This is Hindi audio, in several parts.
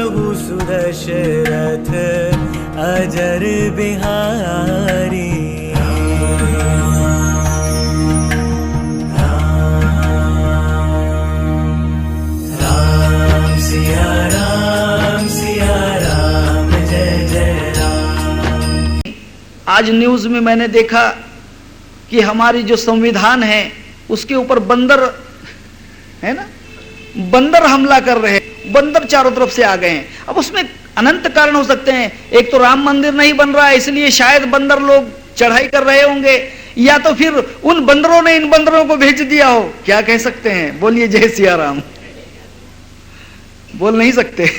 प्रभु सुदशरथ अजर बिहारी। आज न्यूज में मैंने देखा कि हमारी जो संविधान है उसके ऊपर बंदर है ना, बंदर हमला कर रहे हैं, बंदर चारों तरफ से आ गए हैं। अब उसमें अनंत कारण हो सकते हैं। एक तो राम मंदिर नहीं बन रहा है इसलिए शायद बंदर लोग चढ़ाई कर रहे होंगे, या तो फिर उन बंदरों ने इन बंदरों को भेज दिया हो। क्या कह सकते हैं? बोलिए जय सिया राम। बोल नहीं सकते।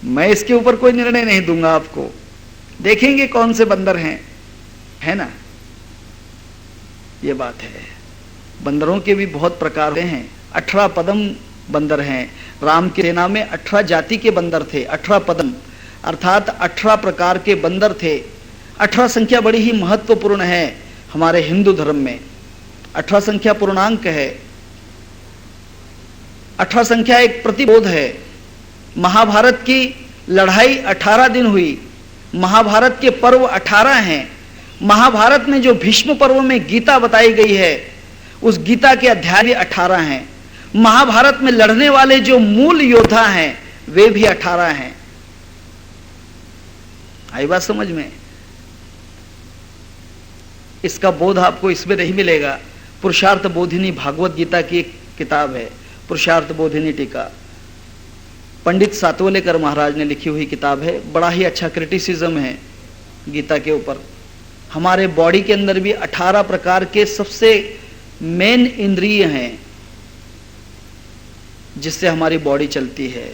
मैं इसके ऊपर कोई निर्णय नहीं दूंगा आपको, देखेंगे कौन से बंदर हैं, है ना। ये बात है। बंदरों के भी बहुत प्रकार हैं। 18 पदम बंदर हैं। राम की सेना में 18 जाति के बंदर थे। 18 पदम अर्थात 18 प्रकार के बंदर थे। 18 संख्या बड़ी ही महत्वपूर्ण है हमारे हिंदू धर्म में। 18 संख्या पूर्णांक है। 18 संख्या एक प्रतिबोध है। महाभारत की लड़ाई 18 दिन हुई। महाभारत के पर्व 18 हैं। महाभारत में जो भीष्म पर्व में गीता बताई गई है उस गीता के अध्याय 18 हैं। महाभारत में लड़ने वाले जो मूल योद्धा हैं वे भी 18 हैं। आई बात समझ में? इसका बोध आपको इसमें नहीं मिलेगा। पुरुषार्थ बोधिनी भागवत गीता की एक किताब है, पुरुषार्थ बोधिनी टीका, पंडित सातवलेकर महाराज ने लिखी हुई किताब है। बड़ा ही अच्छा क्रिटिसिज्म है गीता के ऊपर। हमारे बॉडी के अंदर भी 18 प्रकार के सबसे मेन इंद्रिय हैं जिससे हमारी बॉडी चलती है।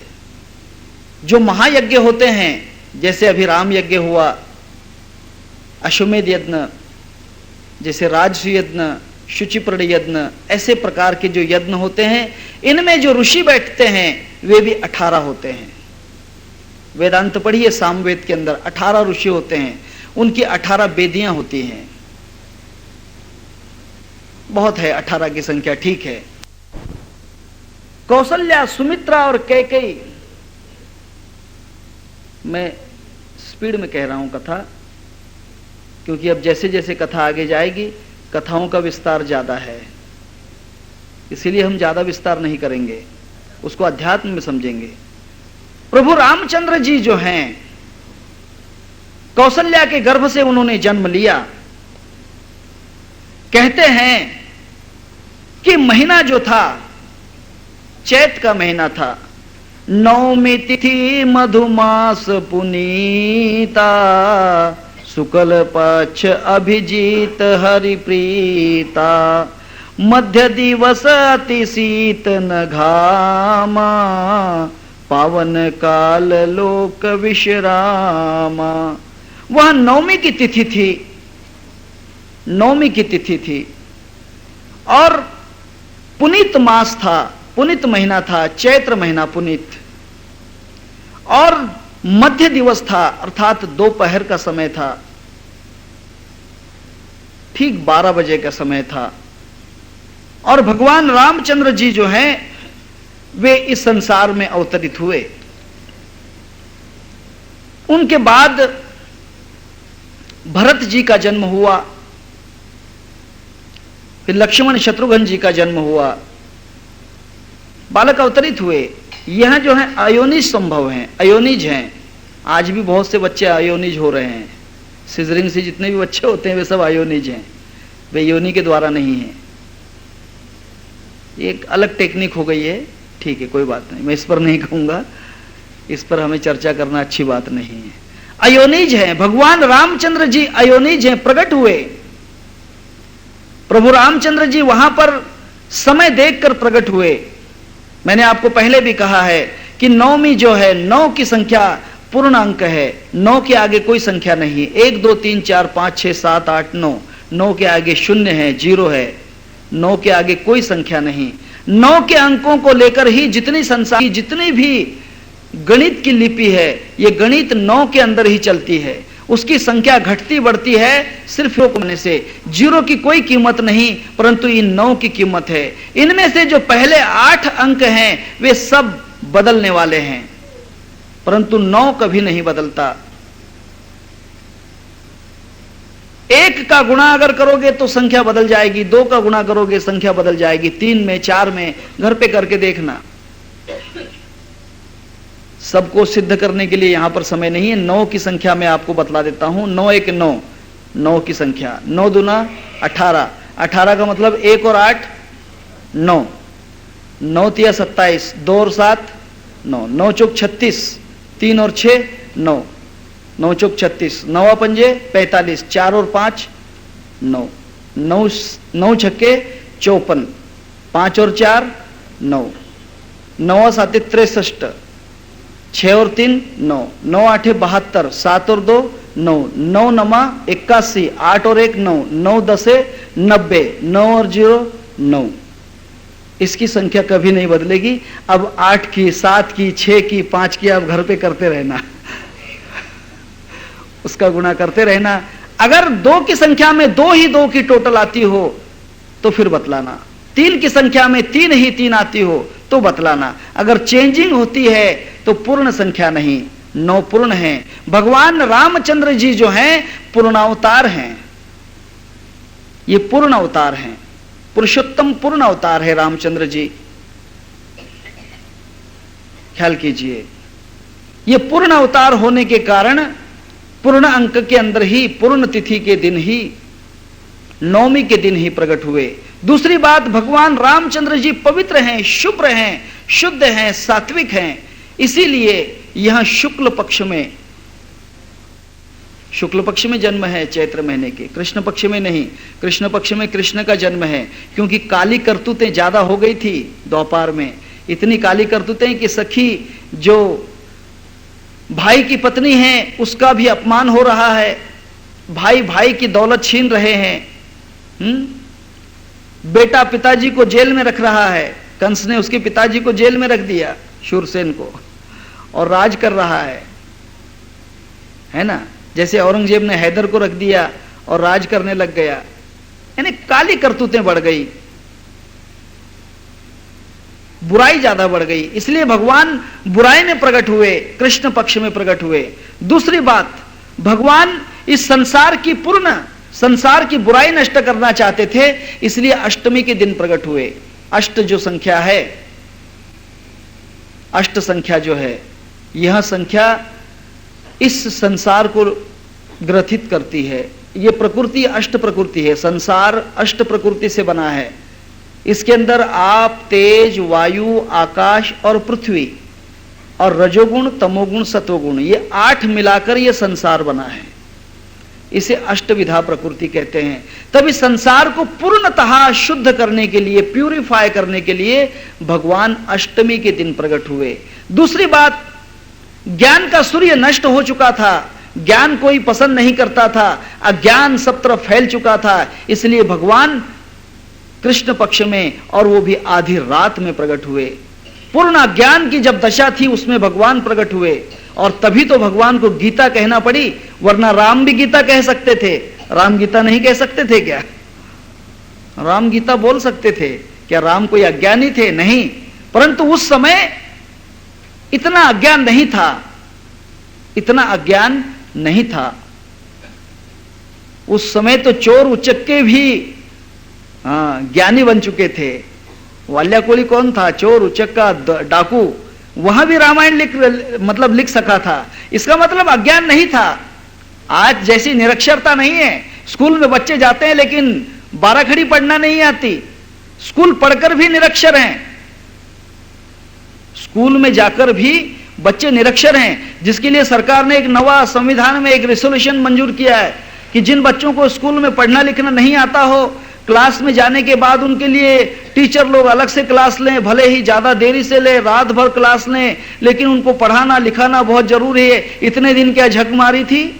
जो महायज्ञ होते हैं, जैसे अभी राम यज्ञ हुआ, अश्वमेध यज्ञ, जैसे राजसूय यज्ञ, शुचिप्रण यज्ञ, ऐसे प्रकार के जो यज्ञ होते हैं इनमें जो ऋषि बैठते हैं वे भी 18 होते हैं। वेदांत पढ़िए, सामवेद के अंदर 18 ऋषि होते हैं, उनकी 18 वेदियां होती हैं। बहुत है 18 की संख्या, ठीक है। कौशल्या, सुमित्रा और कैकेयी, मैं स्पीड में कह रहा हूं कथा, क्योंकि अब जैसे जैसे कथा आगे जाएगी कथाओं का विस्तार ज्यादा है, इसीलिए हम ज्यादा विस्तार नहीं करेंगे, उसको अध्यात्म में समझेंगे। प्रभु रामचंद्र जी जो हैं, कौशल्या के गर्भ से उन्होंने जन्म लिया। कहते हैं कि महीना जो था चैत का महीना था। नवमी तिथि मधुमास पुनीता, शुक्ल पक्ष अभिजीत हरिप्रीता, मध्य दिवस अति शीत न घामा, पावन काल लोक विश्रामा। वह नवमी की तिथि थी, नवमी की तिथि थी और पुनीत मास था, पुनीत महीना था, चैत्र महीना पुनीत, और मध्य दिवस था अर्थात दोपहर का समय था, ठीक 12 बजे का समय था। और भगवान रामचंद्र जी जो हैं वे इस संसार में अवतरित हुए। उनके बाद भरत जी का जन्म हुआ, फिर लक्ष्मण शत्रुघ्न जी का जन्म हुआ, बालक अवतरित हुए। यह जो है अयोनिज संभव हैं, अयोनिज हैं। आज भी बहुत से बच्चे अयोनिज हो रहे हैं। सिजरिंग से जितने भी बच्चे होते हैं वे सब अयोनिज हैं, वे योनि के द्वारा नहीं हैं। एक अलग टेक्निक हो गई है, ठीक है, कोई बात नहीं, मैं इस पर नहीं कहूंगा, इस पर हमें चर्चा करना अच्छी बात नहीं है। अयोनिज हैं, भगवान रामचंद्र जी अयोनिज हैं, प्रकट हुए। प्रभु रामचंद्र जी वहां पर समय देखकर प्रकट हुए। मैंने आपको पहले भी कहा है कि नवमी जो है, 9 की संख्या पूर्ण अंक है, 9 के आगे कोई संख्या नहीं। 1 2 3 4 5 6 7 8 9, 9 के आगे 0 है, 0 है, 9 के आगे कोई संख्या नहीं। 9 के अंकों को लेकर ही जितनी संसार की जितनी भी गणित की लिपि है, ये गणित 9 के अंदर ही चलती है। उसकी संख्या घटती बढ़ती है सिर्फ होने से। 0 की कोई कीमत नहीं, परंतु इन 9 की कीमत है। इनमें से जो पहले 8 अंक हैं वे सब बदलने वाले हैं। परंतु 9 कभी नहीं बदलता। 1 का गुणा अगर करोगे तो संख्या बदल जाएगी, 2 का गुणा करोगे संख्या बदल जाएगी, 3 में, 4 में, घर पे करके देखना। सबको सिद्ध करने के लिए यहां पर समय नहीं है। 9 की संख्या मैं आपको बतला देता हूं। 9 1 9, 9 की संख्या। 9 दूना 18, 18 का मतलब 1 और 8 9, 9 तिया 27, 2 और 7 9, 9 चौक 36, 3 और 6 9, 9 चौक 36, 9 पंजे 45, 4 और 5 9, 9 छक्के 54, 5 और 4 9, 9 7 63, 6 और 3 9, 9 8 72, 7 और 2 9, 9 नमा 81, 8 और 1 9, 9 10 90, 9 और 0 9। इसकी संख्या कभी नहीं बदलेगी। अब 8 की, 7 की, 6 की, 5 की आप घर पे करते रहना, उसका गुणा करते रहना। अगर 2 की संख्या में 2 ही 2 की टोटल आती हो तो फिर बतलाना। 3 की संख्या में 3 ही 3 आती हो तो बतलाना। अगर चेंजिंग होती है तो पूर्ण संख्या नहीं, 9 पूर्ण है। भगवान रामचंद्र जी जो हैं पूर्णावतार हैं, ये पूर्ण अवतार हैं, पुरुषोत्तम पूर्ण अवतार है रामचंद्र जी। ख्याल कीजिए, ये पूर्ण अवतार होने के कारण पूर्ण अंक के अंदर ही, पूर्ण तिथि के दिन ही, 9वीं के दिन ही प्रकट हुए। दूसरी बात, भगवान रामचंद्र जी पवित्र हैं, शुभ्र हैं, शुद्ध हैं, सात्विक हैं। इसीलिए यहां शुक्ल पक्ष में जन्म है चैत्र महीने के, कृष्ण पक्ष में नहीं। कृष्ण पक्ष में कृष्ण का जन्म है, क्योंकि काली करतूतें ज्यादा हो गई थी द्वापार में। इतनी काली करतूतें कि सखी जो भाई की पत्नी है उसका भी अपमान हो रहा है, भाई भाई की दौलत छीन रहे हैं। बेटा पिताजी को जेल में रख रहा है, कंस ने उसके पिताजी को जेल में रख दिया, शूरसेन को, और राज कर रहा है ना। जैसे औरंगजेब ने हैदर को रख दिया और राज करने लग गया। यानी काली करतूतें बढ़ गई, बुराई ज्यादा बढ़ गई। इसलिए भगवान बुराई में प्रकट हुए, कृष्ण पक्ष में प्रकट हुए। दूसरी बात, भगवान इस संसार की बुराई नष्ट करना चाहते थे, इसलिए अष्टमी के दिन प्रकट हुए। अष्ट जो संख्या है, अष्ट संख्या जो है, यह संख्या इस संसार को ग्रथित करती है। यह प्रकृति अष्ट प्रकृति है, संसार अष्ट प्रकृति से बना है। इसके अंदर आप, तेज, वायु, आकाश और पृथ्वी, और रजोगुण, तमोगुण, सत्वगुण, ये 8 मिलाकर यह संसार बना है। इसे अष्टविधा प्रकृति कहते हैं। तब इस संसार को पूर्णतः शुद्ध करने के लिए, प्यूरिफाई करने के लिए भगवान अष्टमी के दिन प्रकट हुए। दूसरी बात, ज्ञान का सूर्य नष्ट हो चुका था, ज्ञान कोई पसंद नहीं करता था, अज्ञान सब तरफ फैल चुका था। इसलिए भगवान कृष्ण पक्ष में, और वो भी आधी रात में प्रकट हुए। पूर्ण अज्ञान की जब दशा थी उसमें भगवान प्रकट हुए, और तभी तो भगवान को गीता कहना पड़ी, वरना राम भी गीता कह सकते थे। राम गीता नहीं कह सकते थे क्या? राम गीता बोल सकते थे क्या? राम कोई अज्ञानी थे? नहीं। परंतु उस समय इतना अज्ञान नहीं था, इतना अज्ञान नहीं था। उस समय तो चोर उचक्के भी ज्ञानी बन चुके थे। वाल्याकोली कौन था? चोर, उचक्का, डाकू, वहां भी रामायण लिख सका था। इसका मतलब अज्ञान नहीं था। आज जैसी निरक्षरता नहीं है, स्कूल में बच्चे जाते हैं लेकिन 12 खड़ी पढ़ना नहीं आती, स्कूल पढ़कर भी निरक्षर हैं, स्कूल में जाकर भी बच्चे निरक्षर हैं। जिसके लिए सरकार ने एक नवा संविधान में एक रेजोल्यूशन मंजूर किया है कि जिन बच्चों को स्कूल में पढ़ना लिखना नहीं आता हो, क्लास में जाने के बाद उनके लिए टीचर लोग अलग से क्लास लें, भले ही ज्यादा देरी से ले, रात भर क्लास लें, लेकिन उनको पढ़ाना लिखाना बहुत जरूरी है। इतने दिन क्या झक मारी थी?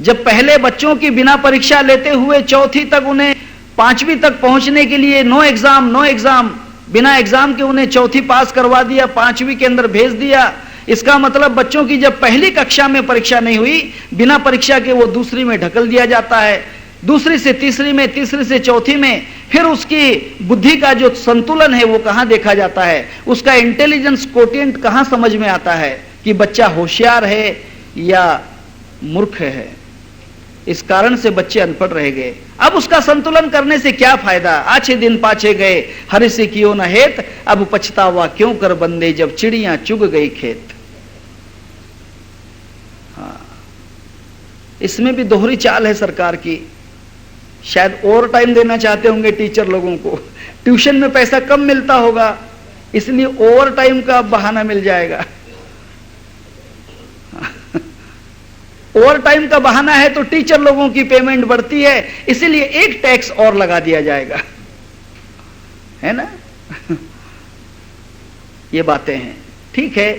जब पहले बच्चों की बिना परीक्षा लेते हुए चौथी तक, उन्हें 5वीं तक पहुंचने के लिए नो एग्जाम, बिना एग्जाम के उन्हें चौथी पास करवा दिया, 5वीं के अंदर भेज दिया। इसका मतलब बच्चों की जब पहली कक्षा में परीक्षा नहीं हुई, बिना परीक्षा के वो दूसरी में ढकल दिया जाता है। दूसरी से तीसरी में, तीसरी से चौथी में, फिर उसकी बुद्धि का जो संतुलन है वो कहां देखा जाता है, उसका इंटेलिजेंस कोटिएंट कहां समझ में आता है कि बच्चा होशियार है या मूर्ख है। इस कारण से बच्चे अनपढ़ रह गए। अब उसका संतुलन करने से क्या फायदा, आछे दिन पाछे गए हरि से कियो न हेत, अब पछतावा क्यों कर बंदे जब चिड़ियां चुग गई खेत। हाँ, इसमें भी दोहरी चाल है सरकार की। शायद ओवर टाइम देना चाहते होंगे टीचर लोगों को, ट्यूशन में पैसा कम मिलता होगा इसलिए ओवर टाइम का बहाना मिल जाएगा। ओवर टाइम का बहाना है तो टीचर लोगों की पेमेंट बढ़ती है, इसीलिए एक टैक्स और लगा दिया जाएगा, है ना। ये बातें हैं, ठीक है,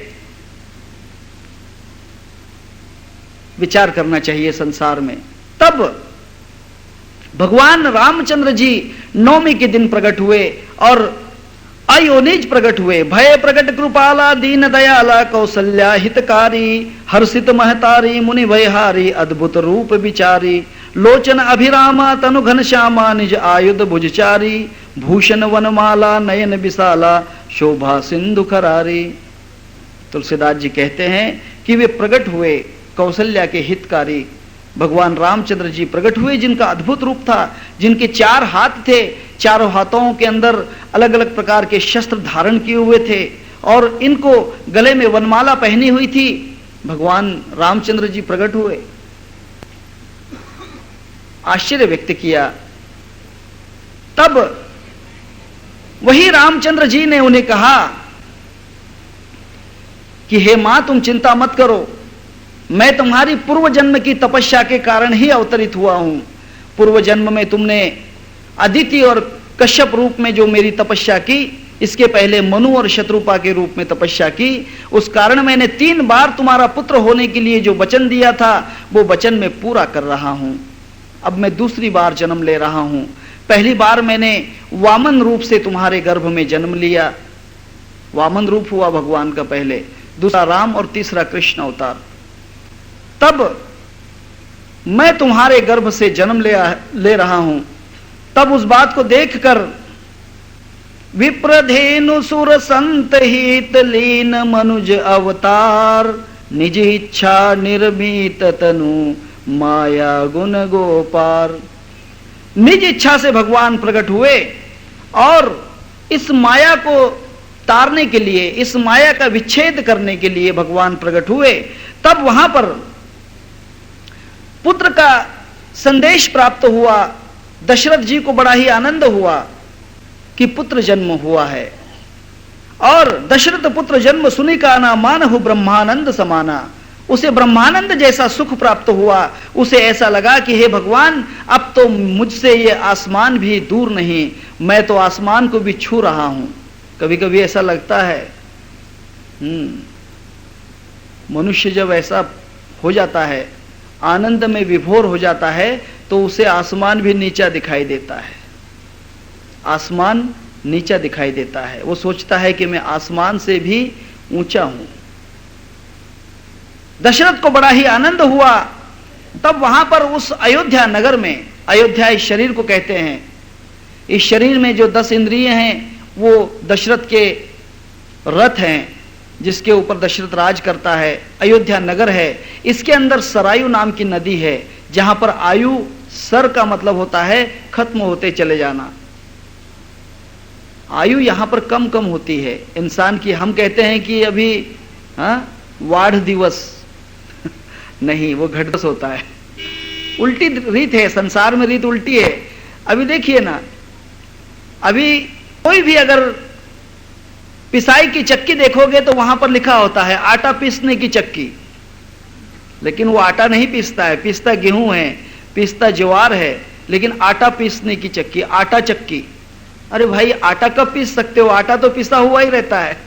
विचार करना चाहिए संसार में। तब भगवान रामचंद्र जी नवमी के दिन प्रकट हुए और अयोनिज प्रकट हुए। भय प्रकट कृपाला दीन दयाला कौशल्या हितकारी, हर्षित महतारी मुनि वैहारी, अद्भुत रूप विचारी, लोचन अभिरामा तनु घनश्यामा, निज आयुध भुजचारी, भूषण वनमाला नयन विशाला, शोभा सिंधु खरारी। तुलसीदास जी कहते हैं कि वे प्रकट हुए कौशल्या के हितकारी, भगवान रामचंद्र जी प्रकट हुए जिनका अद्भुत रूप था, जिनके 4 हाथ थे, चारों हाथों के अंदर अलग अलग प्रकार के शस्त्र धारण किए हुए थे और इनको गले में वनमाला पहनी हुई थी। भगवान रामचंद्र जी प्रकट हुए, आश्चर्य व्यक्त किया। तब वही रामचंद्र जी ने उन्हें कहा कि हे मां, तुम चिंता मत करो, मैं तुम्हारी पूर्व जन्म की तपस्या के कारण ही अवतरित हुआ हूं। पूर्व जन्म में तुमने अदिति और कश्यप रूप में जो मेरी तपस्या की, इसके पहले मनु और शत्रुपा के रूप में तपस्या की, उस कारण मैंने 3 बार तुम्हारा पुत्र होने के लिए जो वचन दिया था वो वचन मैं पूरा कर रहा हूं। अब मैं दूसरी बार जन्म ले रहा हूं। पहली बार मैंने वामन रूप से तुम्हारे गर्भ में जन्म लिया, वामन रूप हुआ भगवान का पहले, दूसरा राम और तीसरा कृष्ण अवतार। तब मैं तुम्हारे गर्भ से जन्म ले रहा हूं। तब उस बात को देखकर विप्रधेनु सुर संत हित लीन मनुज अवतार, निज इच्छा निर्मित तनु माया गुण गोपार। निज इच्छा से भगवान प्रकट हुए और इस माया को तारने के लिए, इस माया का विच्छेद करने के लिए भगवान प्रकट हुए। तब वहां पर पुत्र का संदेश प्राप्त हुआ। दशरथ जी को बड़ा ही आनंद हुआ कि पुत्र जन्म हुआ है। और दशरथ पुत्र जन्म सुनी का ना मानहु ब्रह्मानंद समाना। उसे ब्रह्मानंद जैसा सुख प्राप्त हुआ। उसे ऐसा लगा कि हे भगवान, अब तो मुझसे ये आसमान भी दूर नहीं, मैं तो आसमान को भी छू रहा हूं। कभी कभी ऐसा लगता है, मनुष्य जब ऐसा हो जाता है, आनंद में विभोर हो जाता है, तो उसे आसमान भी नीचा दिखाई देता है। आसमान नीचा दिखाई देता है। वो सोचता है कि मैं आसमान से भी ऊंचा हूं। दशरथ को बड़ा ही आनंद हुआ। तब वहां पर उस अयोध्या नगर में, अयोध्या इस शरीर को कहते हैं, इस शरीर में जो 10 इंद्रिय हैं वो दशरथ के रथ हैं जिसके ऊपर दशरथ राज करता है। अयोध्या नगर है, इसके अंदर सरायु नाम की नदी है जहां पर आयु, सर का मतलब होता है खत्म होते चले जाना। आयु यहां पर कम कम होती है इंसान की। हम कहते हैं कि अभी वाढ़ दिवस नहीं, वो घट दिवस होता है। उल्टी रीत है, संसार में रीत उल्टी है। अभी देखिए ना, अभी कोई भी अगर पिसाई की चक्की देखोगे तो वहां पर लिखा होता है आटा पीसने की चक्की, लेकिन वो आटा नहीं पीसता है, पीसता गेहूं है, पीसता ज्वार है, लेकिन आटा पीसने की चक्की, आटा चक्की। अरे भाई, आटा कब पीस सकते हो? आटा तो पिसा हुआ ही रहता है।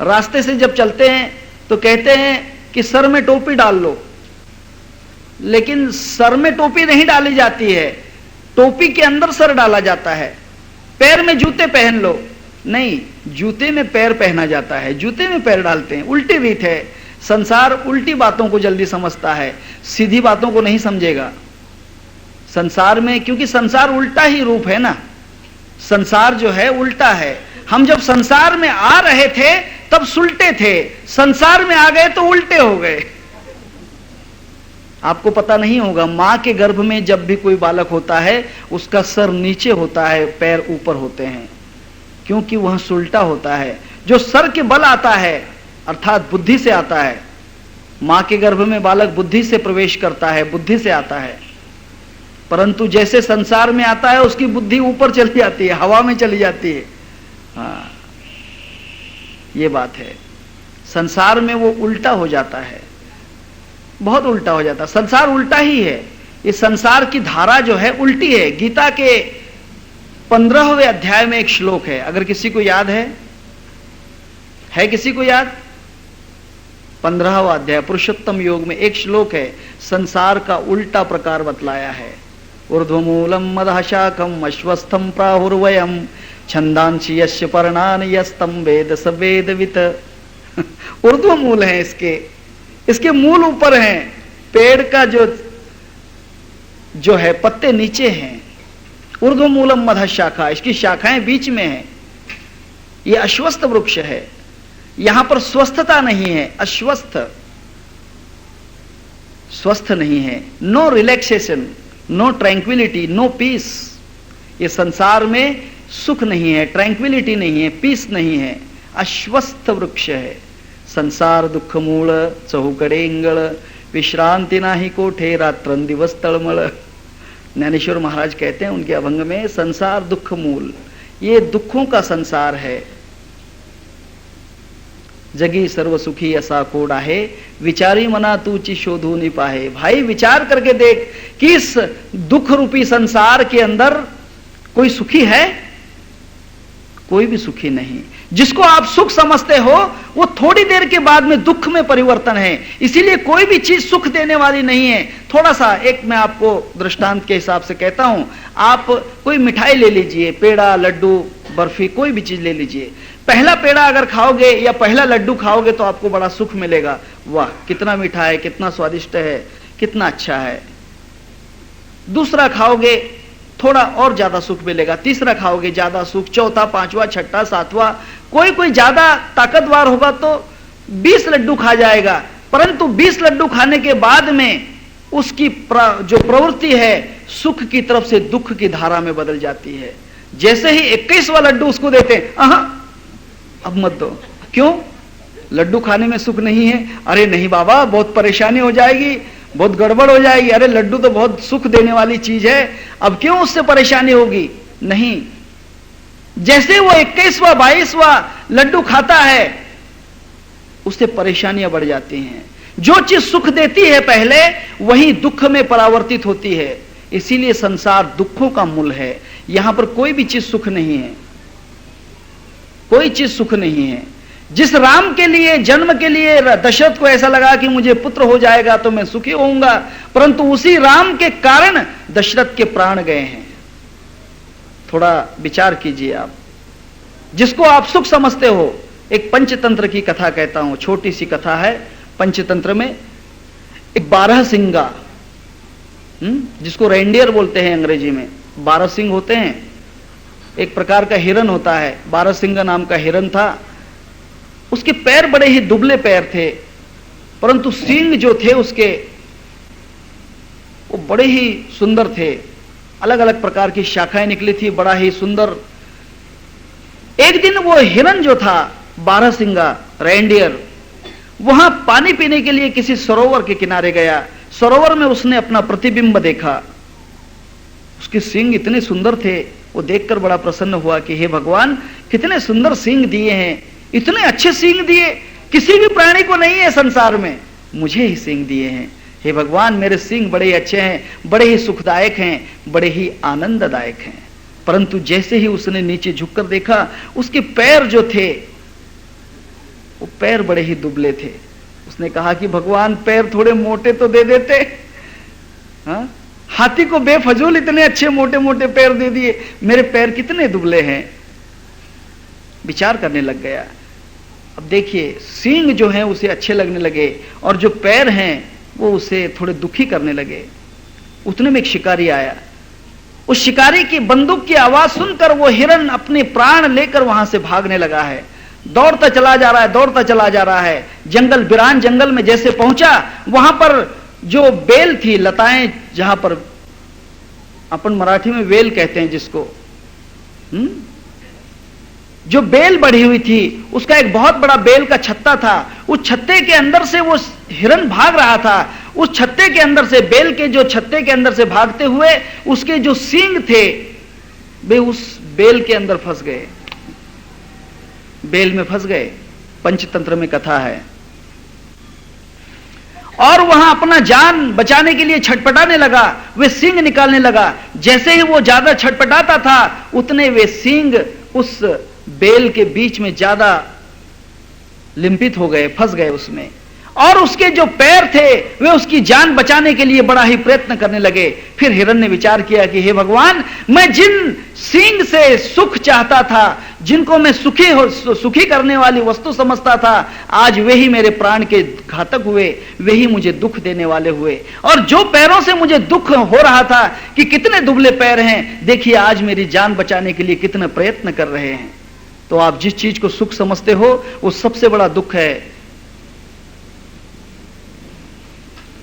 रास्ते से जब चलते हैं तो कहते हैं कि सर में टोपी डाल लो, लेकिन सर में टोपी नहीं डाली जाती है, टोपी के अंदर सर डाला जाता है। पैर में जूते पहन लो, नहीं, जूते में पैर पहना जाता है, जूते में पैर डालते हैं। उल्टी रीत है। संसार उल्टी बातों को जल्दी समझता है, सीधी बातों को नहीं समझेगा। संसार में, क्योंकि संसार उल्टा ही रूप है ना, संसार जो है उल्टा है। हम जब संसार में आ रहे थे तब सुलटे थे, संसार में आ गए तो उल्टे हो गए। आपको पता नहीं होगा, मां के गर्भ में जब भी कोई बालक होता है उसका सर नीचे होता है, पैर ऊपर होते हैं, क्योंकि वह सुलटा होता है। जो सर के बल आता है अर्थात बुद्धि से आता है, मां के गर्भ में बालक बुद्धि से प्रवेश करता है, बुद्धि से आता है, परंतु जैसे संसार में आता है उसकी बुद्धि ऊपर चली जाती है, हवा में चली जाती है। हाँ, ये बात है। संसार में वो उल्टा हो जाता है, बहुत उल्टा हो जाता है। संसार उल्टा ही है, इस संसार की धारा जो है उल्टी है। गीता के 15वें अध्याय में एक श्लोक है, अगर किसी को याद है किसी को याद? 15वां अध्याय पुरुषोत्तम योग में एक श्लोक है, संसार का उल्टा प्रकार बतलाया है। ऊर्ध्वमूलम मदः शाखम अश्वस्थम प्राहुर्वयम छंदांसि यस्य पर्णानि यस्तं वेद स वेदवित्। ऊर्ध्वमूल है इसके मूल ऊपर हैं, पेड़ का जो है पत्ते नीचे हैं। ऊर्ध्वमूलम मदः शाखा, इसकी शाखाएं बीच में हैं। ये अश्वस्थ वृक्ष है, यहां पर स्वस्थता नहीं है, अस्वस्थ, स्वस्थ नहीं है। No relaxation, no tranquillity, no peace. ये संसार में सुख नहीं है, ट्रैंक्विलिटी नहीं है, पीस नहीं है, अश्वस्थ वृक्ष है। संसार दुख मूल चहुकडे इंगळ, विश्रांति नाही कोठे रात्रं दिवस तळमळ। ज्ञानेश्वर महाराज कहते हैं उनके अभंग में, संसार दुख मूल, ये दुखों का संसार है। जगी सर्व सुखी असा कोड आहे, विचारी मना तूची शोधू नि पाहे। भाई विचार करके देख कि इस दुख रूपी संसार के अंदर कोई सुखी है? कोई भी सुखी नहीं। जिसको आप सुख समझते हो वो थोड़ी देर के बाद में दुख में परिवर्तन है। इसीलिए कोई भी चीज सुख देने वाली नहीं है। थोड़ा सा एक मैं आपको दृष्टांत के हिसाब से कहता हूं, आप कोई मिठाई ले लीजिए, पेड़ा, लड्डू, बर्फी, कोई भी चीज ले लीजिए। पहला पेड़ा अगर खाओगे या पहला लड्डू खाओगे तो आपको बड़ा सुख मिलेगा, वाह कितना मीठा है, कितना स्वादिष्ट है, कितना अच्छा है। दूसरा खाओगे थोड़ा और ज्यादा सुख मिलेगा, तीसरा खाओगे ज्यादा सुख, चौथा, पांचवा, छठा, सातवां, कोई ज्यादा ताकतवर होगा तो 20 लड्डू खा जाएगा, परंतु 20 लड्डू खाने के बाद में उसकी जो प्रवृत्ति है सुख की तरफ से दुख की धारा में बदल जाती है। जैसे ही 21वां लड्डू उसको देते हैं, अब मत दो। क्यों? लड्डू खाने में सुख नहीं है। अरे नहीं बाबा, बहुत परेशानी हो जाएगी, बहुत गड़बड़ हो जाएगी। अरे लड्डू तो बहुत सुख देने वाली चीज है, अब क्यों उससे परेशानी होगी? नहीं। जैसे वो 21वां 22वां लड्डू खाता है उससे परेशानियां बढ़ जाती हैं। जो चीज सुख देती है पहले वही दुख में परावर्तित होती है। इसीलिए संसार दुखों का मूल है। यहां पर कोई भी चीज सुख नहीं है, कोई चीज सुख नहीं है। जिस राम के लिए, जन्म के लिए दशरथ को ऐसा लगा कि मुझे पुत्र हो जाएगा तो मैं सुखी होऊंगा, परंतु उसी राम के कारण दशरथ के प्राण गए हैं। थोड़ा विचार कीजिए आप। जिसको आप सुख समझते हो, एक पंचतंत्र की कथा कहता हूं, छोटी सी कथा है। पंचतंत्र में एक 12 सिंगा, जिसको रेंडियर बोलते हैं अंग्रेजी में, 12 सिंह होते हैं। एक प्रकार का हिरन होता है, 12 सिंगा नाम का हिरन था। उसके पैर बड़े ही दुबले पैर थे, परंतु सींग जो थे उसके वो बड़े ही सुंदर थे। अलग अलग प्रकार की शाखाएं निकली थी, बड़ा ही सुंदर। एक दिन वो हिरन जो था 12 सिंगा रेंडियर, वहां पानी पीने के लिए किसी सरोवर के किनारे गया। सरोवर में उसने अपना प्रतिबिंब देखा। उसके सींग इतने सुंदर थे, वो देखकर बड़ा प्रसन्न हुआ कि हे भगवान, कितने सुंदर सींग दिए हैं, इतने अच्छे सींग दिए, किसी भी प्राणी को नहीं है संसार में, मुझे ही सींग दिए हैं। हे भगवान, मेरे सींग बड़े ही अच्छे हैं, बड़े ही सुखदायक हैं, बड़े ही आनंददायक हैं। परंतु जैसे ही उसने नीचे झुककर देखा, उसके पैर जो थे वो पैर बड़े ही दुबले थे। उसने कहा कि भगवान, पैर थोड़े मोटे तो दे देते। हाँ? हाथी को बेफजूल इतने अच्छे मोटे मोटे पैर दे दिए, मेरे पैर कितने दुबले हैं। विचार करने लग गया। अब देखिए, सींग जो हैं उसे अच्छे लगने लगे और जो पैर हैं वो उसे थोड़े दुखी करने लगे। उतने में एक शिकारी आया। उस शिकारी की बंदूक की आवाज सुनकर वो हिरन अपने प्राण लेकर वहां से भागने लगा है। दौड़ता चला जा रहा है, दौड़ता चला जा रहा है। जंगल, बिरान जंगल में जैसे पहुंचा, वहां पर जो बेल थी, लताएं, जहां पर अपन मराठी में वेल कहते हैं जिसको, जो बेल बढ़ी हुई थी, उसका एक बहुत बड़ा बेल का छत्ता था। उस छत्ते के अंदर से वो हिरन भाग रहा था। उस छत्ते के अंदर से, बेल के जो छत्ते के अंदर से भागते हुए उसके जो सींग थे वे उस बेल के अंदर फंस गए, बेल में फंस गए। पंचतंत्र में कथा है। और वहां अपना जान बचाने के लिए छटपटाने लगा, वे सींग निकालने लगा। जैसे ही वो ज्यादा छटपटाता था, उतने वे सींग उस बेल के बीच में ज्यादा लिंपित हो गए, फंस गए उसमें। और उसके जो पैर थे वे उसकी जान बचाने के लिए बड़ा ही प्रयत्न करने लगे। फिर हिरन ने विचार किया कि हे भगवान, मैं जिन सींग से सुख चाहता था, जिनको मैं सुखी करने वाली वस्तु समझता था, आज वे ही मेरे प्राण के घातक हुए, वे ही मुझे दुख देने वाले हुए। और जो पैरों से मुझे दुख हो रहा था कि कितने दुबले पैर हैं, देखिए आज मेरी जान बचाने के लिए कितना प्रयत्न कर रहे हैं। तो आप जिस चीज को सुख समझते हो वो सबसे बड़ा दुख है,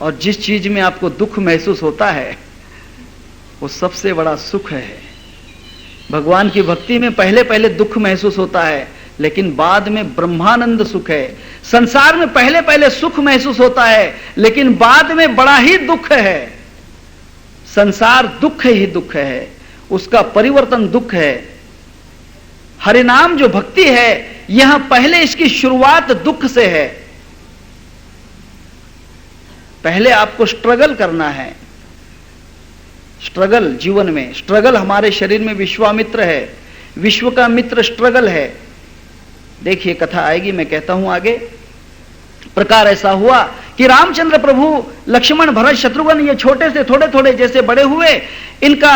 और जिस चीज में आपको दुख महसूस होता है वो सबसे बड़ा सुख है। भगवान की भक्ति में पहले पहले दुख महसूस होता है, लेकिन बाद में ब्रह्मानंद सुख है। संसार में पहले पहले सुख महसूस होता है, लेकिन बाद में बड़ा ही दुख है। संसार दुख ही दुख है, उसका परिवर्तन दुख है। हरिनाम जो भक्ति है, यहां पहले इसकी शुरुआत दुख से है। पहले आपको स्ट्रगल करना है। स्ट्रगल जीवन में, स्ट्रगल हमारे शरीर में विश्वामित्र है, विश्व का मित्र स्ट्रगल है। देखिए कथा आएगी, मैं कहता हूं आगे। प्रकार ऐसा हुआ कि रामचंद्र प्रभु, लक्ष्मण, भरत, शत्रुघ्न ये छोटे से थोड़े थोड़े जैसे बड़े हुए, इनका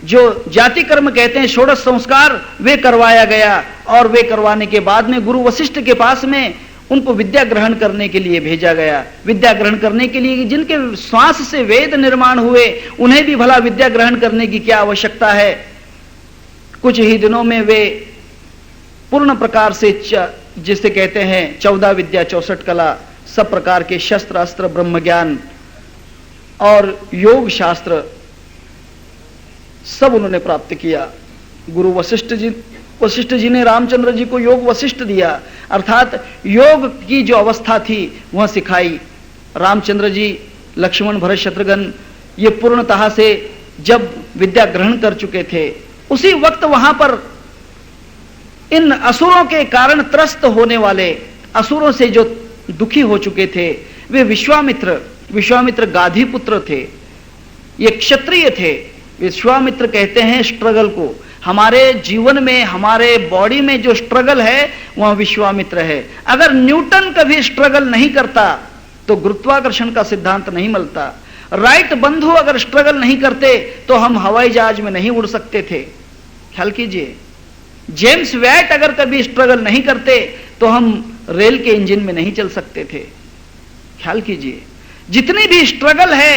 जो जाति कर्म कहते हैं, षोडश संस्कार, वे करवाया गया। और वे करवाने के बाद में गुरु वशिष्ठ के पास में उनको विद्या ग्रहण करने के लिए भेजा गया। विद्या ग्रहण करने के लिए, जिनके श्वास से वेद निर्माण हुए, उन्हें भी भला विद्या ग्रहण करने की क्या आवश्यकता है। कुछ ही दिनों में वे पूर्ण प्रकार से, जिसे कहते हैं 14 विद्या 64 कला, सब प्रकार के शस्त्र अस्त्र, ब्रह्म ज्ञान और योग शास्त्र सब उन्होंने प्राप्त किया। गुरु वशिष्ठ जी ने रामचंद्र जी को योग वशिष्ठ दिया, अर्थात योग की जो अवस्था थी वह सिखाई। रामचंद्र जी, लक्ष्मण, भरत, शत्रुघ्न ये पूर्णतः से जब विद्या ग्रहण कर चुके थे, उसी वक्त वहां पर इन असुरों के कारण त्रस्त होने वाले, असुरों से जो दुखी हो चुके थे, वे विश्वामित्र गाधी पुत्र थे, ये क्षत्रिय थे। विश्वामित्र कहते हैं स्ट्रगल को। हमारे जीवन में, हमारे बॉडी में जो स्ट्रगल है वह विश्वामित्र है। अगर न्यूटन कभी स्ट्रगल नहीं करता तो गुरुत्वाकर्षण का सिद्धांत नहीं मिलता। राइट बंधु अगर स्ट्रगल नहीं करते तो हम हवाई जहाज में नहीं उड़ सकते थे। ख्याल कीजिए, जेम्स वैट अगर कभी स्ट्रगल नहीं करते तो हम रेल के इंजन में नहीं चल सकते थे। ख्याल कीजिए, जितनी भी स्ट्रगल है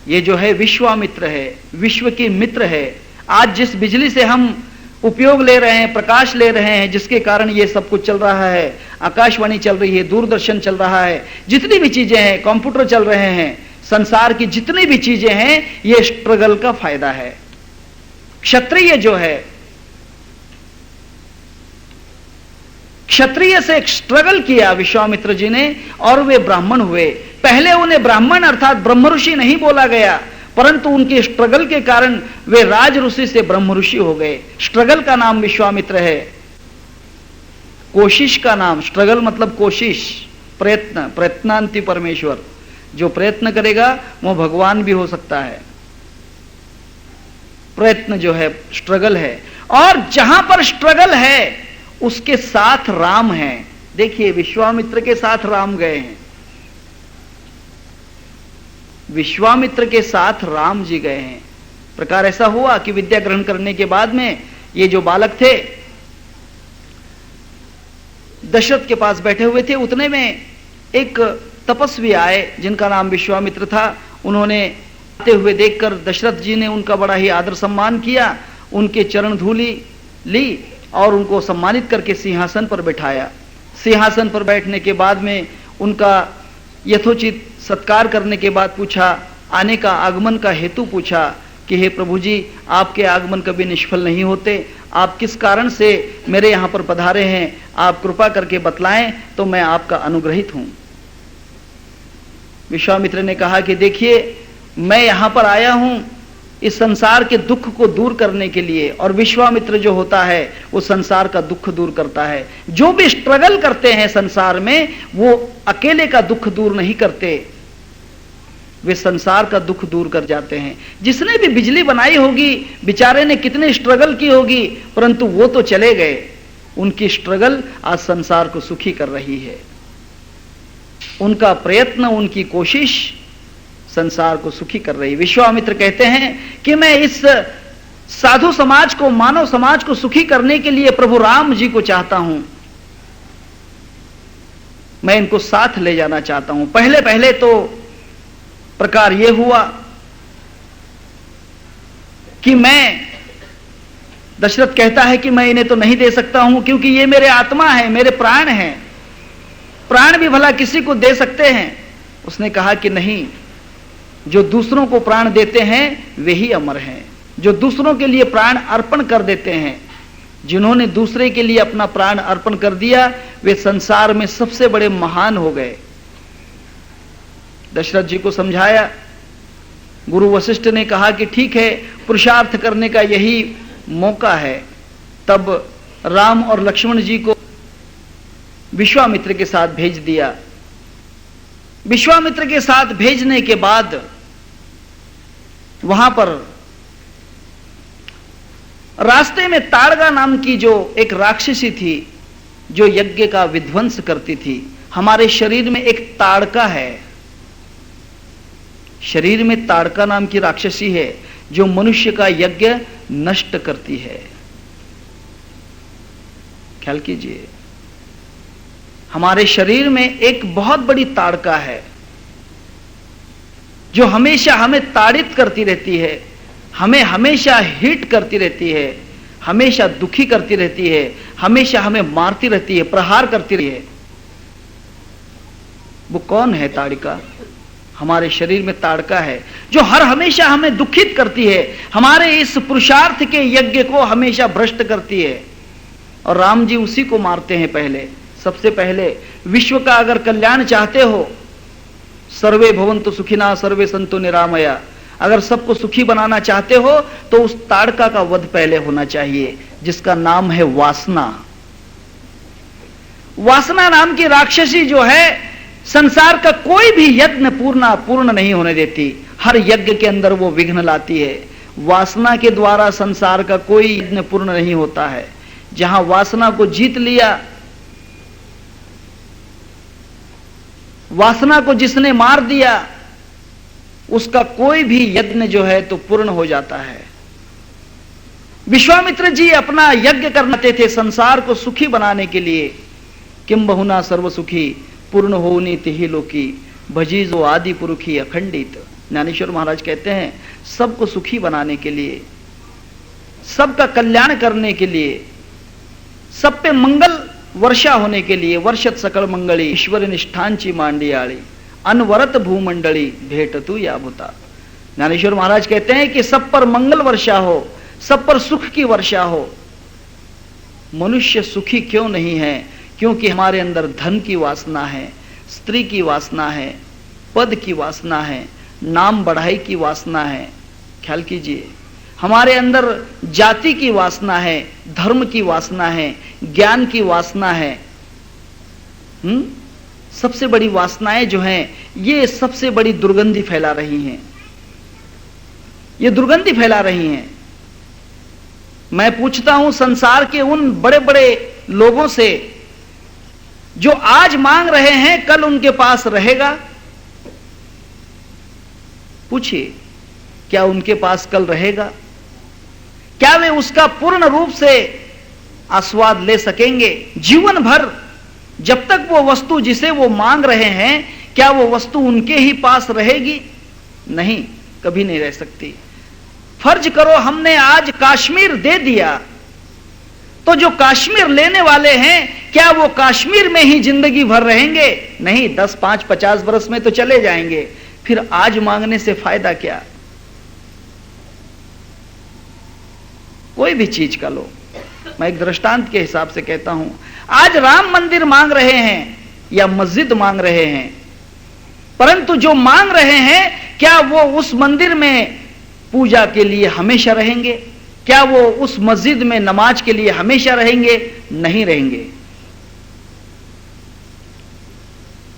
ये जो है विश्वामित्र है, विश्व की मित्र है। आज जिस बिजली से हम उपयोग ले रहे हैं, प्रकाश ले रहे हैं, जिसके कारण ये सब कुछ चल रहा है, आकाशवाणी चल रही है, दूरदर्शन चल रहा है, जितनी भी चीजें हैं, कंप्यूटर चल रहे हैं, संसार की जितनी भी चीजें हैं, ये स्ट्रगल का फायदा है। क्षत्रिय जो है, क्षत्रिय से स्ट्रगल किया विश्वामित्र जी ने और वे ब्राह्मण हुए। पहले उन्हें ब्राह्मण अर्थात ब्रह्म ऋषि नहीं बोला गया, परंतु उनके स्ट्रगल के कारण वे राज ऋषि से ब्रह्म ऋषि हो गए। स्ट्रगल का नाम विश्वामित्र है, कोशिश का नाम, स्ट्रगल मतलब कोशिश, प्रयत्न, प्रयत्नांति परमेश्वर। जो प्रयत्न करेगा वो भगवान भी हो सकता है। प्रयत्न जो है स्ट्रगल है, और जहां पर स्ट्रगल है उसके साथ राम है। देखिए, विश्वामित्र के साथ राम गए हैं, विश्वामित्र के साथ राम जी गए हैं। प्रकार ऐसा हुआ कि विद्या ग्रहण करने के बाद में ये जो बालक थे दशरथ के पास बैठे हुए थे, उतने में एक तपस्वी आए जिनका नाम विश्वामित्र था, उन्होंने आते हुए देखकर दशरथ जी ने उनका बड़ा ही आदर सम्मान किया, उनके चरण धूली ली और उनको सम्मानित करके सिंहासन पर बैठाया। सिंहासन पर बैठने के बाद में उनका यथोचित सत्कार करने के बाद पूछा, आने का आगमन का हेतु पूछा कि हे प्रभु जी, आपके आगमन कभी निष्फल नहीं होते, आप किस कारण से मेरे यहाँ पर पधारे हैं, आप कृपा करके बतलाएं तो मैं आपका अनुग्रहित हूं। विश्वामित्र ने कहा कि देखिए, मैं यहां पर आया हूं इस संसार के दुख को दूर करने के लिए, और विश्वामित्र जो होता है वो संसार का दुख दूर करता है। जो भी स्ट्रगल करते हैं संसार में, वो अकेले का दुख दूर नहीं करते, वे संसार का दुख दूर कर जाते हैं। जिसने भी बिजली बनाई होगी, बेचारे ने कितने स्ट्रगल की होगी, परंतु वो तो चले गए, उनकी स्ट्रगल आज संसार को सुखी कर रही है। उनका प्रयत्न, उनकी कोशिश संसार को सुखी कर रही। विश्वामित्र कहते हैं कि मैं इस साधु समाज को, मानव समाज को सुखी करने के लिए प्रभु राम जी को चाहता हूं, मैं इनको साथ ले जाना चाहता हूं। पहले पहले तो प्रकार यह हुआ कि मैं, दशरथ कहता है कि मैं इन्हें तो नहीं दे सकता हूं, क्योंकि ये मेरे आत्मा है, मेरे प्राण हैं, प्राण भी भला किसी को दे सकते हैं। उसने कहा कि नहीं, जो दूसरों को प्राण देते हैं वे ही अमर हैं, जो दूसरों के लिए प्राण अर्पण कर देते हैं। जिन्होंने दूसरे के लिए अपना प्राण अर्पण कर दिया, वे संसार में सबसे बड़े महान हो गए। दशरथ जी को समझाया। गुरु वशिष्ठ ने कहा कि ठीक है, पुरुषार्थ करने का यही मौका है। तब राम और लक्ष्मण जी को विश्वामित्र के साथ भेज दिया। विश्वामित्र के साथ भेजने के बाद वहां पर रास्ते में ताड़का नाम की जो एक राक्षसी थी, जो यज्ञ का विध्वंस करती थी। हमारे शरीर में एक ताड़का है, शरीर में ताड़का नाम की राक्षसी है, जो मनुष्य का यज्ञ नष्ट करती है। ख्याल कीजिए, हमारे शरीर में एक बहुत बड़ी ताड़का है, जो हमेशा हमें ताड़ित करती रहती है, हमें हमेशा हिट करती रहती है, हमेशा दुखी करती रहती है, हमेशा हमें मारती रहती है, प्रहार करती रहती है। वो कौन है ताड़िका? हमारे शरीर में ताड़का है, जो हर हमेशा हमें दुखित करती है, हमारे इस पुरुषार्थ के यज्ञ को हमेशा भ्रष्ट करती है। और राम जी उसी को मारते हैं पहले, सबसे पहले। विश्व का अगर कल्याण चाहते हो, सर्वे भवन्तु सुखिना सर्वे सन्तु निरामया, अगर सबको सुखी बनाना चाहते हो तो उस ताड़का का वध पहले होना चाहिए, जिसका नाम है वासना। वासना नाम की राक्षसी जो है, संसार का कोई भी यज्ञ पूर्ण नहीं होने देती। हर यज्ञ के अंदर वो विघ्न लाती है। वासना के द्वारा संसार का कोई यज्ञ पूर्ण नहीं होता है। जहां वासना को जीत लिया, वासना को जिसने मार दिया, उसका कोई भी यज्ञ जो है तो पूर्ण हो जाता है। विश्वामित्र जी अपना यज्ञ करते थे संसार को सुखी बनाने के लिए। किम बहुना सर्व सुखी पूर्ण होनी तिहि लोकी, भजीजो आदि पुरुखी अखंडित। ज्ञानेश्वर महाराज कहते हैं, सबको सुखी बनाने के लिए, सबका कल्याण करने के लिए, सब पे मंगल वर्षा होने के लिए, वर्षत सकल मंगली ईश्वर निष्ठांची मांडियाली, अनवरत भूमंडली भेटतु या भूता। ज्ञानेश्वर महाराज कहते हैं कि सब पर मंगल वर्षा हो, सब पर सुख की वर्षा हो। मनुष्य सुखी क्यों नहीं है? क्योंकि हमारे अंदर धन की वासना है, स्त्री की वासना है, पद की वासना है, नाम बढ़ाई की वासना है। ख्याल कीजिए, हमारे अंदर जाति की वासना है, धर्म की वासना है, ज्ञान की वासना है। सबसे बड़ी वासनाएं जो हैं, ये सबसे बड़ी दुर्गंधि फैला रही हैं, ये दुर्गंधि फैला रही हैं। मैं पूछता हूं संसार के उन बड़े बड़े लोगों से, जो आज मांग रहे हैं कल उनके पास रहेगा? पूछिए, क्या उनके पास कल रहेगा? क्या वे उसका पूर्ण रूप से आस्वाद ले सकेंगे? जीवन भर जब तक वो वस्तु जिसे वो मांग रहे हैं, क्या वो वस्तु उनके ही पास रहेगी? नहीं, कभी नहीं रह सकती। फर्ज करो हमने आज कश्मीर दे दिया, तो जो कश्मीर लेने वाले हैं क्या वो कश्मीर में ही जिंदगी भर रहेंगे? नहीं, 10, 5, 50 बरस में तो चले जाएंगे। फिर आज मांगने से फायदा क्या? कोई भी चीज का लो, मैं एक दृष्टांत के हिसाब से कहता हूं, आज राम मंदिर मांग रहे हैं या मस्जिद मांग रहे हैं, परंतु जो मांग रहे हैं क्या वो उस मंदिर में पूजा के लिए हमेशा रहेंगे? क्या वो उस मस्जिद में नमाज के लिए हमेशा रहेंगे? नहीं रहेंगे।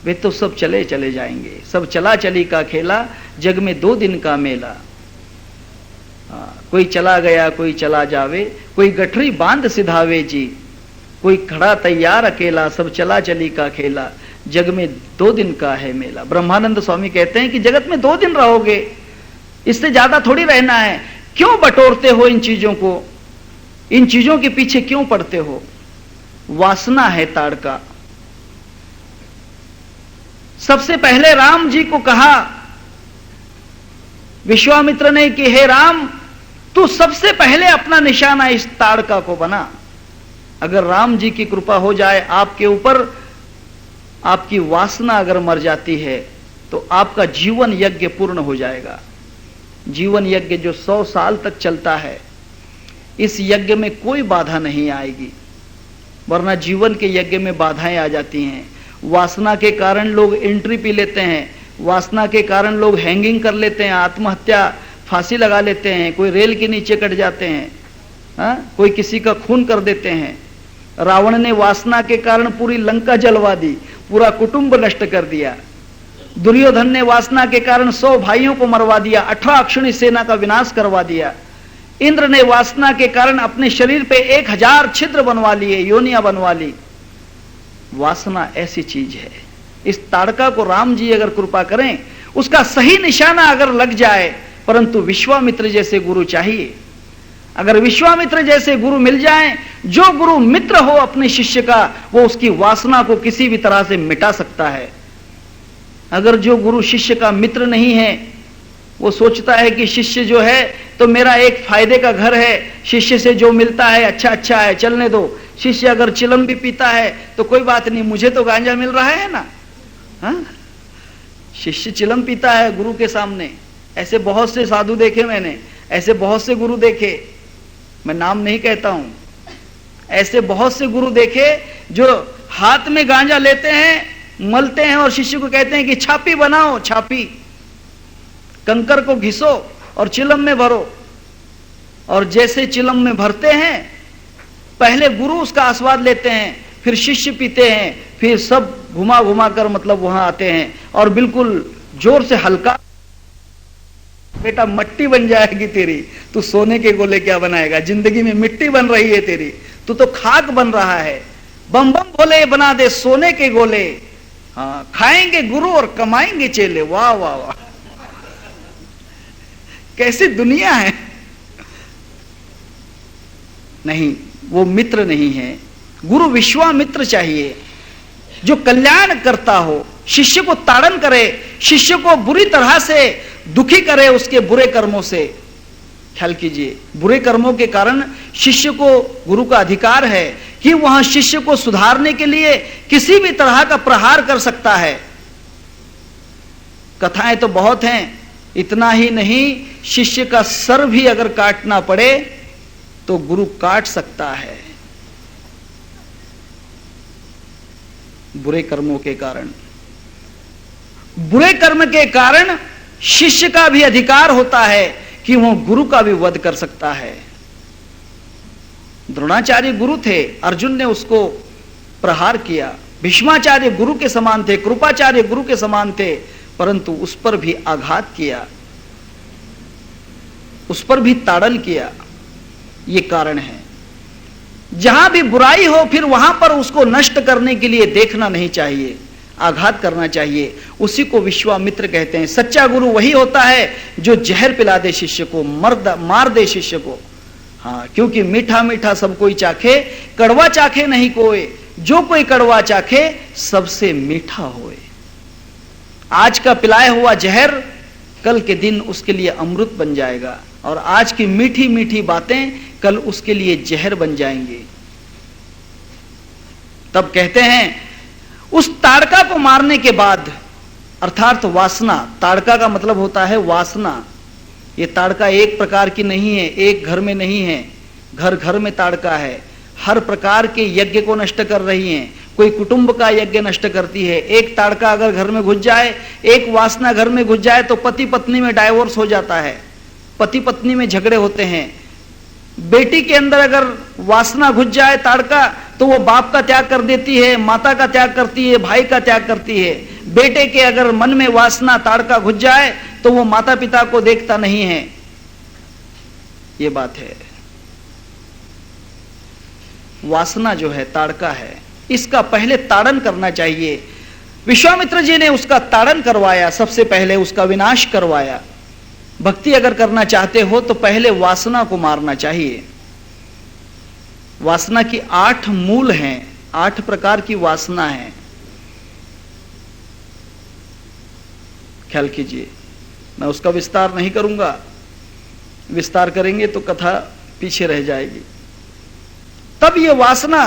वे तो सब चले चले जाएंगे। सब चला चली का खेला, जग में 2 दिन का मेला। कोई चला गया कोई चला जावे, कोई गठरी बांध सिधावे जी, कोई खड़ा तैयार अकेला, सब चला चली का खेला, जग में 2 दिन का है मेला। ब्रह्मानंद स्वामी कहते हैं कि जगत में 2 दिन रहोगे, इससे ज्यादा थोड़ी रहना है। क्यों बटोरते हो इन चीजों को? इन चीजों के पीछे क्यों पड़ते हो? वासना है ताड़का। सबसे पहले राम जी को कहा विश्वामित्र ने कि हे राम, तू सबसे पहले अपना निशाना इस ताड़का को बना। अगर राम जी की कृपा हो जाए आपके ऊपर, आपकी वासना अगर मर जाती है तो आपका जीवन यज्ञ पूर्ण हो जाएगा। जीवन यज्ञ जो 100 साल तक चलता है, इस यज्ञ में कोई बाधा नहीं आएगी, वरना जीवन के यज्ञ में बाधाएं आ जाती हैं। वासना के कारण लोग एंट्री पी लेते हैं, वासना के कारण लोग हैंगिंग कर लेते हैं, आत्महत्या, फांसी लगा लेते हैं, कोई रेल के नीचे कट जाते हैं, कोई किसी का खून कर देते हैं। रावण ने वासना के कारण पूरी लंका जलवा दी, पूरा कुटुंब नष्ट कर दिया। दुर्योधन ने वासना के कारण 100 भाइयों को मरवा दिया, 18 अक्षौणी सेना का विनाश करवा दिया। इंद्र ने वासना के कारण अपने शरीर पे 1000 छिद्र बनवा लिए, योनियां बनवा ली। वासना ऐसी चीज है। इस ताड़का को राम जी अगर कृपा करें, उसका सही निशाना अगर लग जाए, परंतु विश्वामित्र जैसे गुरु चाहिए। अगर विश्वामित्र जैसे गुरु मिल जाएं, जो गुरु मित्र हो अपने शिष्य का, वो उसकी वासना को किसी भी तरह से मिटा सकता है। अगर जो गुरु शिष्य का मित्र नहीं है, वो सोचता है कि शिष्य जो है तो मेरा एक फायदे का घर है, शिष्य से जो मिलता है अच्छा अच्छा है, चलने दो। शिष्य अगर चिलम भी पीता है तो कोई बात नहीं, मुझे तो गांजा मिल रहा है ना। शिष्य चिलम पीता है गुरु के सामने, ऐसे बहुत से साधु देखे मैंने, ऐसे बहुत से गुरु देखे, मैं नाम नहीं कहता हूं, ऐसे बहुत से गुरु देखे जो हाथ में गांजा लेते हैं, मलते हैं और शिष्य को कहते हैं कि छापी बनाओ, छापी, कंकर को घिसो और चिलम में भरो। और जैसे चिलम में भरते हैं, पहले गुरु उसका आस्वाद लेते हैं, फिर शिष्य पीते हैं, फिर सब घुमा घुमा कर मतलब वहां आते हैं और बिल्कुल जोर से हल्का, बेटा मट्टी बन जाएगी तेरी, तू सोने के गोले क्या बनाएगा, जिंदगी में मिट्टी बन रही है तेरी, तू तो खाक बन रहा है, बम बम भोले बना दे सोने के गोले। हाँ, खाएंगे गुरु और कमाएंगे चेले। वाह वाह वाह, कैसी दुनिया है। नहीं, वो मित्र नहीं है। गुरु विश्वामित्र चाहिए, जो कल्याण करता हो, शिष्य को ताड़न करे, शिष्य को बुरी तरह से दुखी करे उसके बुरे कर्मों से। ख्याल कीजिए, बुरे कर्मों के कारण शिष्य को, गुरु का अधिकार है कि वह शिष्य को सुधारने के लिए किसी भी तरह का प्रहार कर सकता है। कथाएं तो बहुत हैं, इतना ही नहीं, शिष्य का सर भी अगर काटना पड़े तो गुरु काट सकता है बुरे कर्मों के कारण। बुरे कर्म के कारण शिष्य का भी अधिकार होता है कि वह गुरु का भी वध कर सकता है। द्रोणाचार्य गुरु थे, अर्जुन ने उसको प्रहार किया। भीष्माचार्य गुरु के समान थे, कृपाचार्य गुरु के समान थे, परंतु उस पर भी आघात किया, उस पर भी ताड़न किया। ये कारण है। जहां भी बुराई हो, फिर वहां पर उसको नष्ट करने के लिए देखना नहीं चाहिए, आघात करना चाहिए। उसी को विश्वामित्र कहते हैं। सच्चा गुरु वही होता है जो जहर पिला दे शिष्य को, मार दे शिष्य को। हाँ, क्योंकि मीठा मीठा सब कोई चाखे, कड़वा चाखे नहीं कोई, जो कोई कड़वा चाखे सबसे मीठा होए। आज का पिलाया हुआ जहर कल के दिन उसके लिए अमृत बन जाएगा, और आज की मीठी मीठी बातें कल उसके लिए जहर बन जाएंगी। तब कहते हैं उस ताड़का को मारने के बाद, अर्थात वासना, ताड़का का मतलब होता है वासना। ये ताड़का एक प्रकार की नहीं है, एक घर में नहीं है, घर घर में ताड़का है, हर प्रकार के यज्ञ को नष्ट कर रही हैं। कोई कुटुंब का यज्ञ नष्ट करती है। एक ताड़का अगर घर में घुस जाए, एक वासना घर में घुस जाए तो पति पत्नी में डाइवोर्स हो जाता है, पति पत्नी में झगड़े होते हैं। बेटी के अंदर अगर वासना घुस जाए ताड़का, तो वो बाप का त्याग कर देती है, माता का त्याग करती है, भाई का त्याग करती है। बेटे के अगर मन में वासना ताड़का घुस जाए तो वो माता पिता को देखता नहीं है। ये बात है। वासना जो है ताड़का है, इसका पहले ताड़न करना चाहिए। विश्वामित्र जी ने उसका ताड़न करवाया, सबसे पहले उसका विनाश करवाया। भक्ति अगर करना चाहते हो तो पहले वासना को मारना चाहिए। वासना की 8 मूल हैं, 8 प्रकार की वासना है। ख्याल कीजिए, मैं उसका विस्तार नहीं करूंगा, विस्तार करेंगे तो कथा पीछे रह जाएगी। तब ये वासना,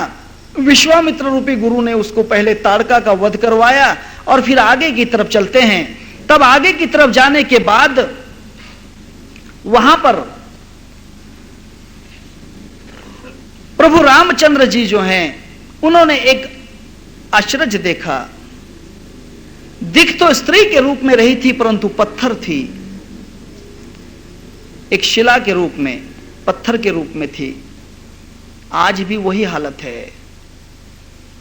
विश्वामित्र रूपी गुरु ने उसको पहले ताड़का का वध करवाया, और फिर आगे की तरफ चलते हैं। तब आगे की तरफ जाने के बाद वहां पर प्रभु रामचंद्र जी जो हैं, उन्होंने एक आश्चर्य देखा। दिख तो स्त्री के रूप में रही थी, परंतु पत्थर थी, एक शिला के रूप में, पत्थर के रूप में थी। आज भी वही हालत है,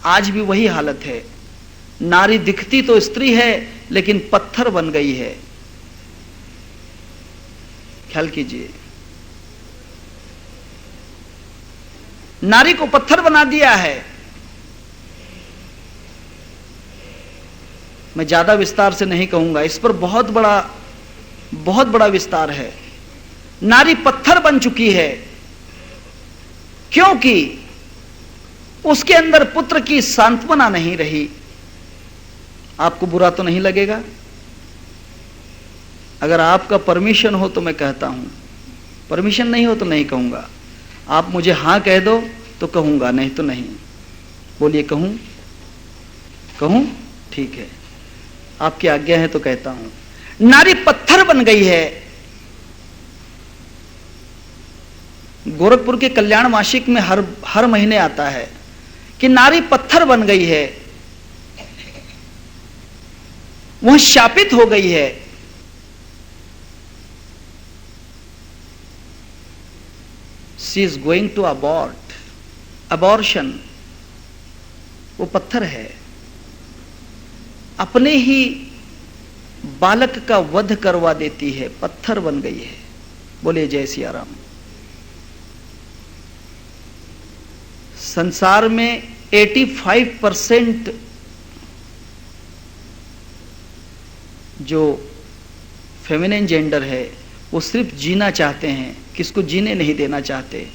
आज भी वही हालत है। नारी दिखती तो स्त्री है, लेकिन पत्थर बन गई है। ख्याल कीजिए, नारी को पत्थर बना दिया है। मैं ज्यादा विस्तार से नहीं कहूंगा, इस पर बहुत बड़ा विस्तार है। नारी पत्थर बन चुकी है, क्योंकि उसके अंदर पुत्र की सांत्वना नहीं रही। आपको बुरा तो नहीं लगेगा? अगर आपका परमिशन हो तो मैं कहता हूं, परमिशन नहीं हो तो नहीं कहूंगा। आप मुझे हां कह दो तो कहूंगा, नहीं तो नहीं। बोलिए, कहूं? कहूं? ठीक है, आपकी आज्ञा है तो कहता हूं। नारी पत्थर बन गई है। गोरखपुर के कल्याण मासिक में हर महीने आता है कि नारी पत्थर बन गई है, वह शापित हो गई है। She is going to abortion. वो पत्थर है, अपने ही बालक का वध करवा देती है, पत्थर बन गई है। बोलिए जय सिया राम। संसार में 85% जो फेमिनिन जेंडर है वो सिर्फ जीना चाहते हैं, किसको जीने नहीं देना चाहते।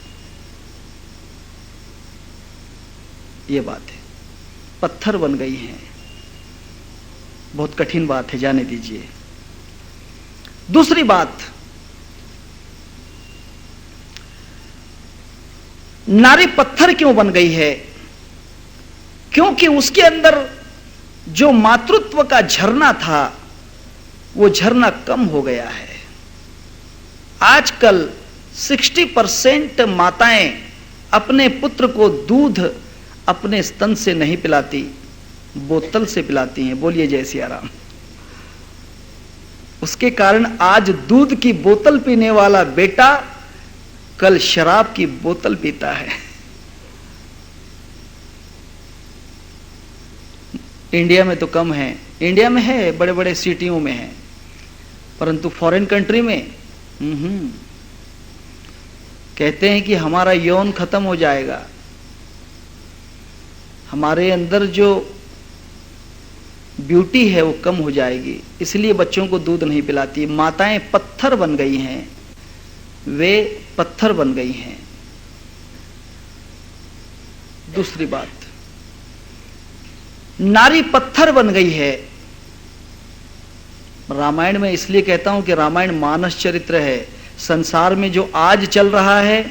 ये बात है, पत्थर बन गई हैं। बहुत कठिन बात है, जाने दीजिए। दूसरी बात, नारी पत्थर क्यों बन गई है? क्योंकि उसके अंदर जो मातृत्व का झरना था, वो झरना कम हो गया है। आजकल 60% माताएं अपने पुत्र को दूध अपने स्तन से नहीं पिलाती, बोतल से पिलाती हैं। बोलिए जय सिया राम। उसके कारण आज दूध की बोतल पीने वाला बेटा कल शराब की बोतल पीता है। इंडिया में तो कम है, इंडिया में है, बड़े बड़े सिटियों में है, परंतु फॉरेन कंट्री में कहते हैं कि हमारा यौन खत्म हो जाएगा, हमारे अंदर जो ब्यूटी है वो कम हो जाएगी, इसलिए बच्चों को दूध नहीं पिलाती। माताएं पत्थर बन गई हैं, वे पत्थर बन गई हैं। दूसरी बात, नारी पत्थर बन गई है, रामायण में इसलिए कहता हूं कि रामायण मानस चरित्र है। संसार में जो आज चल रहा है,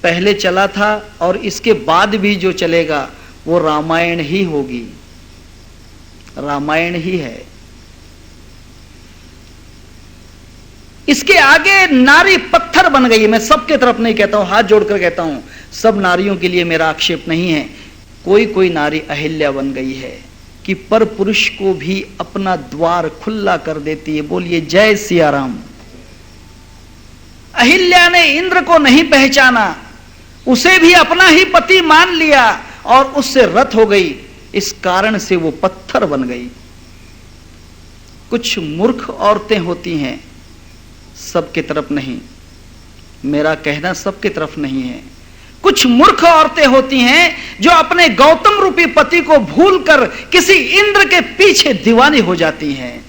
पहले चला था और इसके बाद भी जो चलेगा वो रामायण ही होगी, रामायण ही है। इसके आगे नारी पत्थर बन गई है। मैं सबके तरफ नहीं कहता हूं, हाथ जोड़कर कहता हूं, सब नारियों के लिए मेरा आक्षेप नहीं है। कोई कोई नारी अहिल्या बन गई है कि पर पुरुष को भी अपना द्वार खुला कर देती है। बोलिए जय सिया राम। अहिल्या ने इंद्र को नहीं पहचाना, उसे भी अपना ही पति मान लिया और उससे रत हो गई। इस कारण से वो पत्थर बन गई। कुछ मूर्ख औरतें होती हैं, सबके तरफ नहीं, मेरा कहना सबके तरफ नहीं है। कुछ मूर्ख औरतें होती हैं जो अपने गौतम रूपी पति को भूलकर किसी इंद्र के पीछे दीवानी हो जाती हैं।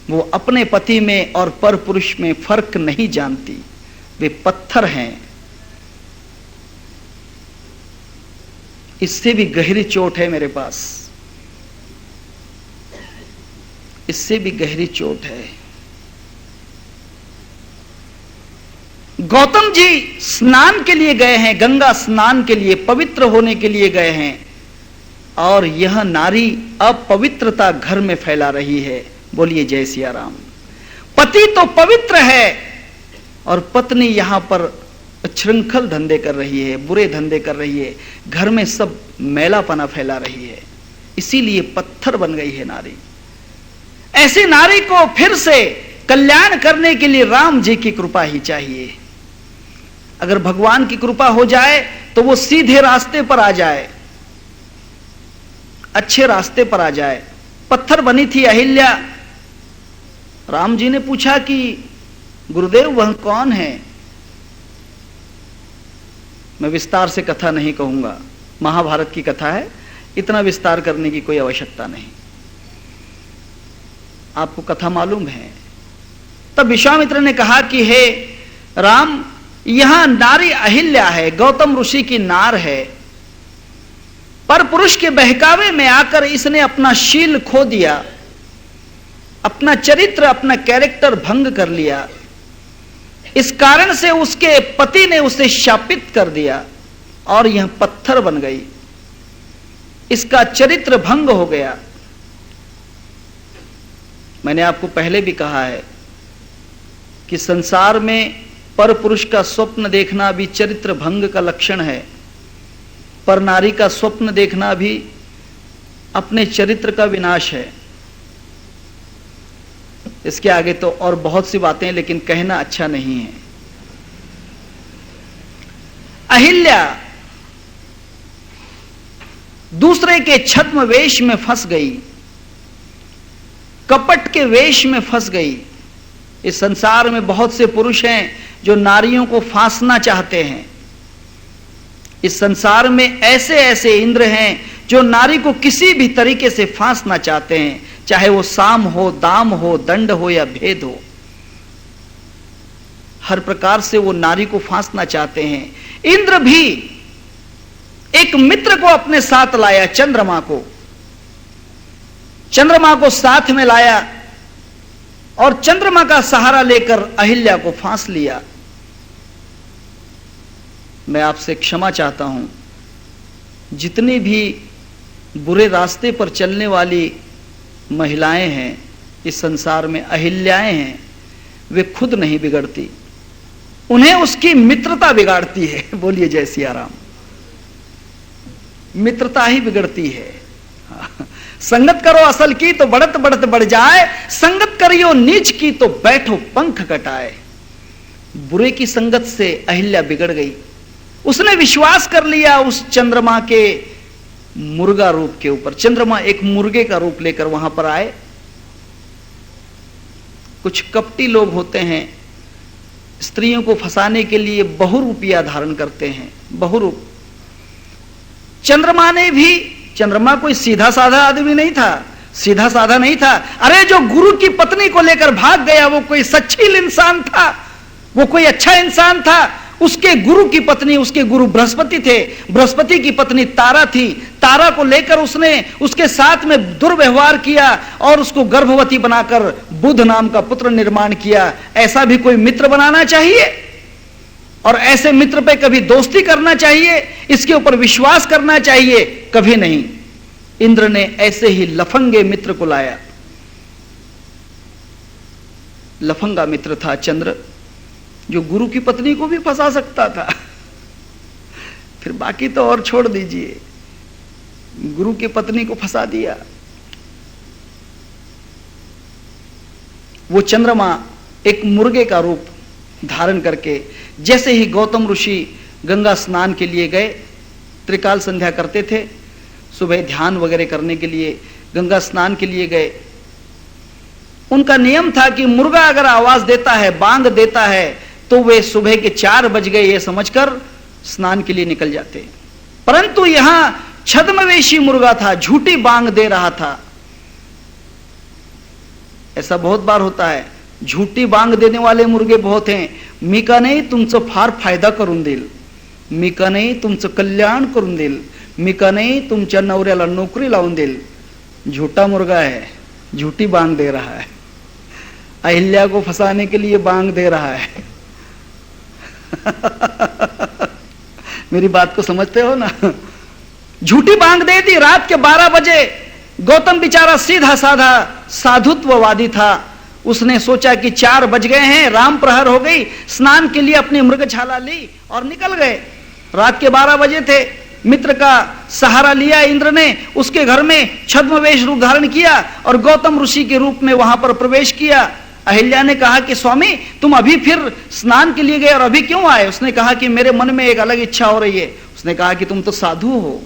वो अपने पति में और पर पुरुष में फर्क नहीं जानती, वे पत्थर हैं। इससे भी गहरी चोट है मेरे पास, इससे भी गहरी चोट है। गौतम जी स्नान के लिए गए हैं, गंगा स्नान के लिए, पवित्र होने के लिए गए हैं, और यह नारी अपवित्रता घर में फैला रही है। बोलिए जय सिया राम। पति तो पवित्र है और पत्नी यहां पर श्रृंखल धंधे कर रही है, बुरे धंधे कर रही है, घर में सब मैलापना फैला रही है, इसीलिए पत्थर बन गई है नारी। ऐसी नारी को फिर से कल्याण करने के लिए राम जी की कृपा ही चाहिए। अगर भगवान की कृपा हो जाए तो वो सीधे रास्ते पर आ जाए, अच्छे रास्ते पर आ जाए। पत्थर बनी थी अहिल्या। राम जी ने पूछा कि गुरुदेव वह कौन है? मैं विस्तार से कथा नहीं कहूंगा, महाभारत की कथा है, इतना विस्तार करने की कोई आवश्यकता नहीं, आपको कथा मालूम है। तब विश्वामित्र ने कहा कि हे राम, यहां नारी अहिल्या है, गौतम ऋषि की नार है, पर पुरुष के बहकावे में आकर इसने अपना शील खो दिया, अपना चरित्र, अपना कैरेक्टर भंग कर लिया। इस कारण से उसके पति ने उसे शापित कर दिया और यह पत्थर बन गई, इसका चरित्र भंग हो गया। मैंने आपको पहले भी कहा है कि संसार में पर पुरुष का स्वप्न देखना भी चरित्र भंग का लक्षण है, पर नारी का स्वप्न देखना भी अपने चरित्र का विनाश है। इसके आगे तो और बहुत सी बातें, लेकिन कहना अच्छा नहीं है। अहिल्या दूसरे के छद्म वेश में फंस गई, कपट के वेश में फंस गई। इस संसार में बहुत से पुरुष हैं जो नारियों को फांसना चाहते हैं। इस संसार में ऐसे ऐसे इंद्र हैं जो नारी को किसी भी तरीके से फांसना चाहते हैं, चाहे वो साम हो, दाम हो, दंड हो या भेद हो, हर प्रकार से वो नारी को फांसना चाहते हैं। इंद्र भी एक मित्र को अपने साथ लाया, चंद्रमा को साथ में लाया और चंद्रमा का सहारा लेकर अहिल्या को फांस लिया। मैं आपसे क्षमा चाहता हूं, जितनी भी बुरे रास्ते पर चलने वाली महिलाएं हैं इस संसार में, अहिल्याएं हैं, वे खुद नहीं बिगड़ती, उन्हें उसकी मित्रता बिगाड़ती है। बोलिए जय सिया राम। मित्रता ही बिगड़ती है। संगत करो असल की तो बढ़त बढ़त बढ़ जाए, संगत करियो नीच की तो बैठो पंख कटाए। बुरे की संगत से अहिल्या बिगड़ गई। उसने विश्वास कर लिया उस चंद्रमा के मुर्गा रूप के ऊपर। चंद्रमा एक मुर्गे का रूप लेकर वहां पर आए। कुछ कपटी लोग होते हैं, स्त्रियों को फंसाने के लिए बहुरूपिया धारण करते हैं, बहुरूप। चंद्रमा ने भी, चंद्रमा कोई सीधा साधा आदमी नहीं था, सीधा साधा नहीं था। अरे जो गुरु की पत्नी को लेकर भाग गया वो कोई सच्चील इंसान था, वो कोई अच्छा इंसान था। उसके गुरु की पत्नी, उसके गुरु बृहस्पति थे, बृहस्पति की पत्नी तारा थी, तारा को लेकर उसने उसके साथ में दुर्व्यवहार किया और उसको गर्भवती बनाकर बुध नाम का पुत्र निर्माण किया। ऐसा भी कोई मित्र बनाना चाहिए और ऐसे मित्र पे कभी दोस्ती करना चाहिए, इसके ऊपर विश्वास करना चाहिए? कभी नहीं। इंद्र ने ऐसे ही लफंगे मित्र को लाया। लफंगा मित्र था चंद्र, जो गुरु की पत्नी को भी फंसा सकता था। फिर बाकी तो और छोड़ दीजिए, गुरु की पत्नी को फंसा दिया। वो चंद्रमा एक मुर्गे का रूप धारण करके, जैसे ही गौतम ऋषि गंगा स्नान के लिए गए, त्रिकाल संध्या करते थे, सुबह ध्यान वगैरह करने के लिए गंगा स्नान के लिए गए। उनका नियम था कि मुर्गा अगर आवाज देता है, बांग देता है, तो वे सुबह के 4 बज गए ये समझकर स्नान के लिए निकल जाते। परंतु यहां छद्मवेशी मुर्गा था, झूठी बांग दे रहा था। ऐसा बहुत बार होता है, झूठी बांग देने वाले मुर्गे बहुत हैं। मी का नाही तुमचं फार फायदा करून देईल, मी का नाही तुमचं कल्याण करून देईल, मी का नाही तुमच्या नवऱ्याला नोकरी लावून देईल। झूठा मुर्गा है, झूठी बांग दे रहा है, अहिल्या को फंसाने के लिए बांग दे रहा है। मेरी बात को समझते हो ना? झूठी बांग दे दी। रात के 12 बजे गौतम बेचारा सीधा साधा साधुत्ववादी था। उसने सोचा कि 4 बज गए हैं, राम प्रहर हो गई, स्नान के लिए अपनी मृगछाला ली और निकल गए। रात के 12 बजे थे। मित्र का सहारा लिया इंद्र ने, उसके घर में छद्मवेश रूप धारण किया और गौतम ऋषि के रूप में वहां पर प्रवेश किया। अहिल्या ने कहा कि स्वामी तुम अभी फिर स्नान के लिए गए और अभी क्यों आए? उसने कहा कि मेरे मन में एक अलग इच्छा हो रही है। उसने कहा कि तुम तो साधु हो,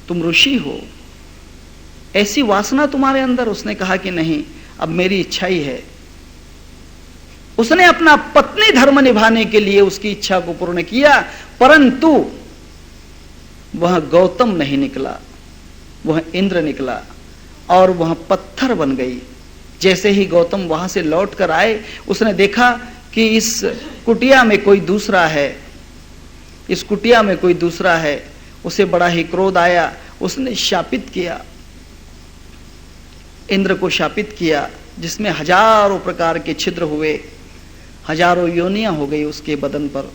तुम ऋषि हो, ऐसी वासना तुम्हारे अंदर? उसने कहा कि नहीं, अब मेरी इच्छा ही है। उसने अपना पत्नी धर्म निभाने के लिए उसकी इच्छा को पूर्ण किया, परंतु वह गौतम नहीं निकला, वह इंद्र निकला और वह पत्थर बन गई। जैसे ही गौतम वहां से लौट कर आए, उसने देखा कि इस कुटिया में कोई दूसरा है, इस कुटिया में कोई दूसरा है। उसे बड़ा ही क्रोध आया। उसने शापित किया, इंद्र को शापित किया, जिसमें हजारों प्रकार के छिद्र हुए, हजारों योनियां हो गई उसके बदन पर।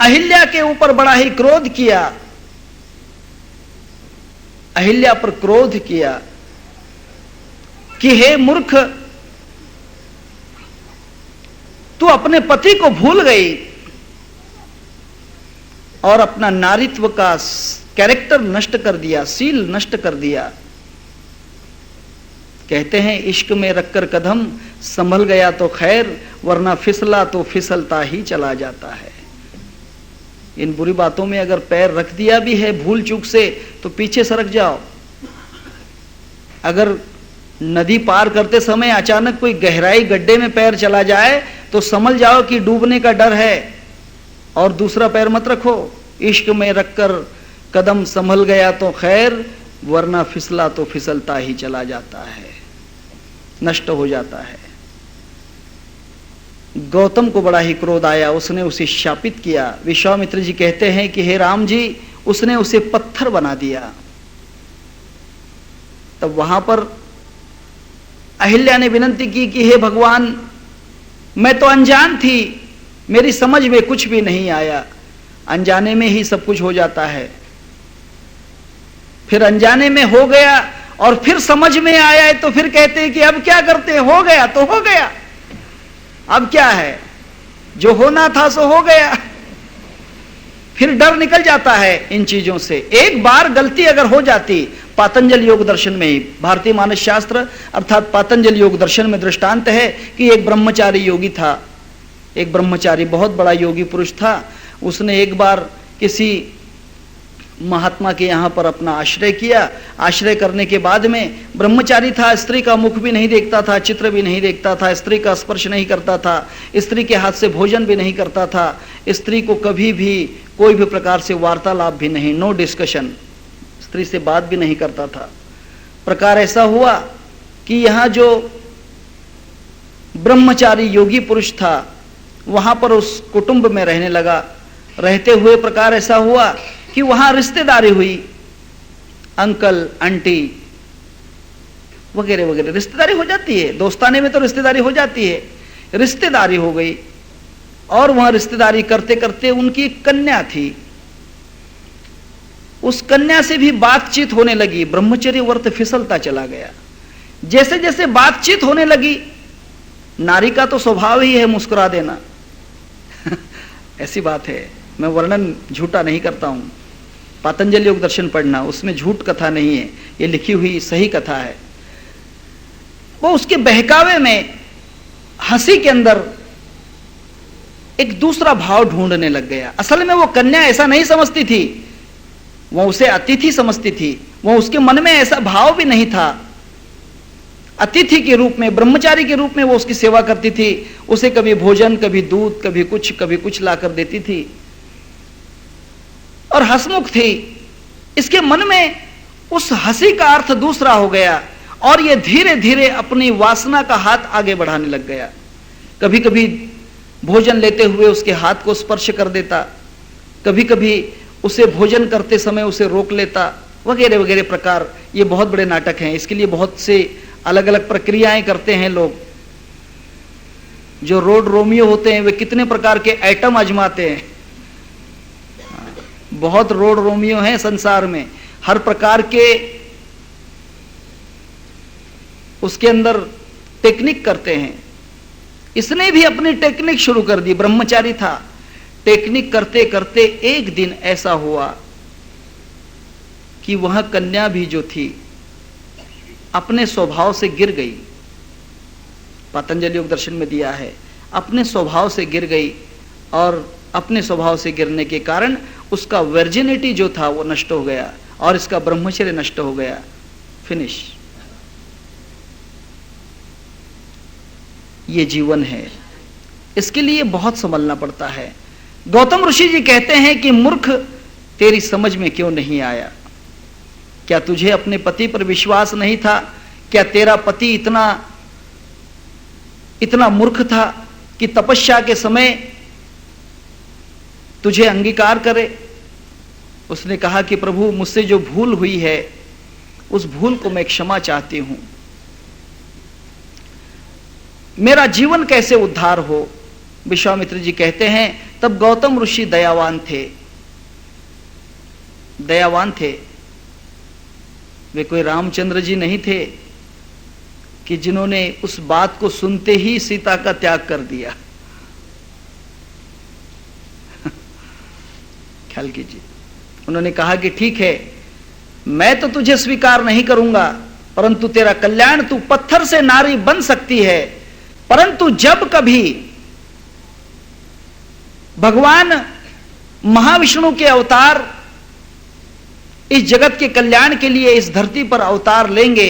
अहिल्या के ऊपर बड़ा ही क्रोध किया, अहिल्या पर क्रोध किया कि हे मूर्ख, तू अपने पति को भूल गई और अपना नारीत्व का कैरेक्टर नष्ट कर दिया, सील नष्ट कर दिया। कहते हैं इश्क में रखकर कदम संभल गया तो खैर, वरना फिसला तो फिसलता ही चला जाता है। इन बुरी बातों में अगर पैर रख दिया भी है भूल चूक से, तो पीछे सरक जाओ। अगर नदी पार करते समय अचानक कोई गहराई गड्ढे में पैर चला जाए तो समझ जाओ कि डूबने का डर है और दूसरा पैर मत रखो। इश्क में रखकर कदम संभल गया तो खैर, वरना फिसला तो फिसलता ही चला जाता है, नष्ट हो जाता है। गौतम को बड़ा ही क्रोध आया, उसने उसे शापित किया। विश्वामित्र जी कहते हैं कि हे राम जी, उसने उसे पत्थर बना दिया। तब वहां पर अहिल्या ने विनती की कि हे भगवान, मैं तो अनजान थी, मेरी समझ में कुछ भी नहीं आया। अनजाने में ही सब कुछ हो जाता है। फिर अनजाने में हो गया और फिर समझ में आया है, तो फिर कहते हैं कि अब क्या करते, हो गया तो हो गया, अब क्या है, जो होना था सो हो गया। फिर डर निकल जाता है इन चीजों से। एक बार गलती अगर हो जाती, पातंजल योग दर्शन में ही, भारतीय मानस शास्त्र अर्थात पातंजल योग दर्शन में दृष्टांत है कि एक ब्रह्मचारी योगी था, एक ब्रह्मचारी बहुत बड़ा योगी पुरुष था। उसने एक बार किसी महात्मा के यहां पर अपना आश्रय किया। आश्रय करने के बाद में ब्रह्मचारी था, स्त्री का मुख भी नहीं देखता था, चित्र भी नहीं देखता था, स्त्री का स्पर्श नहीं करता था, स्त्री के हाथ से भोजन भी नहीं करता था, स्त्री को कभी भी कोई भी प्रकार से वार्तालाप भी नहीं, नो डिस्कशन, स्त्री से बात भी नहीं करता था। प्रकार ऐसा हुआ कि यहां जो ब्रह्मचारी योगी पुरुष था, वहां पर उस कुटुंब में रहने लगा। रहते हुए प्रकार ऐसा हुआ कि वहां रिश्तेदारी हुई, अंकल आंटी वगैरह वगैरह रिश्तेदारी हो जाती है, दोस्ताने में तो रिश्तेदारी हो जाती है, रिश्तेदारी हो गई। और वहां रिश्तेदारी करते करते उनकी एक कन्या थी, उस कन्या से भी बातचीत होने लगी। ब्रह्मचर्य व्रत फिसलता चला गया। जैसे जैसे बातचीत होने लगी, नारी का तो स्वभाव ही है मुस्कुरा देना ऐसी बात है, मैं वर्णन झूठा नहीं करता हूं। पातंजलि योग दर्शन पढ़ना, उसमें झूठ कथा नहीं है, ये लिखी हुई सही कथा है। वो उसके बहकावे में, हंसी के अंदर एक दूसरा भाव ढूंढने लग गया। असल में वो कन्या ऐसा नहीं समझती थी, वो उसे अतिथि समझती थी। वो उसके मन में ऐसा भाव भी नहीं था। अतिथि के रूप में, ब्रह्मचारी के रूप में वो उसकी सेवा करती थी। उसे कभी भोजन, कभी दूध, कभी कुछ लाकर देती थी और हंसमुख थी। इसके मन में उस हंसी का अर्थ दूसरा हो गया और ये धीरे धीरे अपनी वासना का हाथ आगे बढ़ाने लग गया। कभी कभी भोजन लेते हुए उसके हाथ को स्पर्श कर देता, कभी कभी उसे भोजन करते समय उसे रोक लेता, वगैरह वगैरह प्रकार। ये बहुत बड़े नाटक हैं, इसके लिए बहुत से अलग अलग प्रक्रियाएं करते हैं लोग। जो रोड रोमियो होते हैं वे कितने प्रकार के आइटम आजमाते हैं। बहुत रोड रोमियो हैं संसार में, हर प्रकार के उसके अंदर टेक्निक करते हैं। इसने भी अपनी टेक्निक शुरू कर दी, ब्रह्मचारी था। टेक्निक करते करते एक दिन ऐसा हुआ कि वह कन्या भी जो थी अपने स्वभाव से गिर गई। पतंजलि योग दर्शन में दिया है, अपने स्वभाव से गिर गई और अपने स्वभाव से गिरने के कारण उसका वर्जिनिटी जो था वो नष्ट हो गया और इसका ब्रह्मचर्य नष्ट हो गया। फिनिश। ये जीवन है, इसके लिए बहुत संभलना पड़ता है। गौतम ऋषि जी कहते हैं कि मूर्ख, तेरी समझ में क्यों नहीं आया? क्या तुझे अपने पति पर विश्वास नहीं था? क्या तेरा पति इतना मूर्ख था कि तपस्या के समय तुझे अंगीकार करे? उसने कहा कि प्रभु, मुझसे जो भूल हुई है उस भूल को मैं क्षमा चाहती हूं। मेरा जीवन कैसे उद्धार हो? विश्वामित्र जी कहते हैं तब गौतम ऋषि दयावान थे। दयावान थे, वे कोई रामचंद्र जी नहीं थे कि जिन्होंने उस बात को सुनते ही सीता का त्याग कर दिया। ख्याल कीजिए, उन्होंने कहा कि ठीक है, मैं तो तुझे स्वीकार नहीं करूंगा, परंतु तेरा कल्याण, तू पत्थर से नारी बन सकती है, परंतु जब कभी भगवान महाविष्णु के अवतार इस जगत के कल्याण के लिए इस धरती पर अवतार लेंगे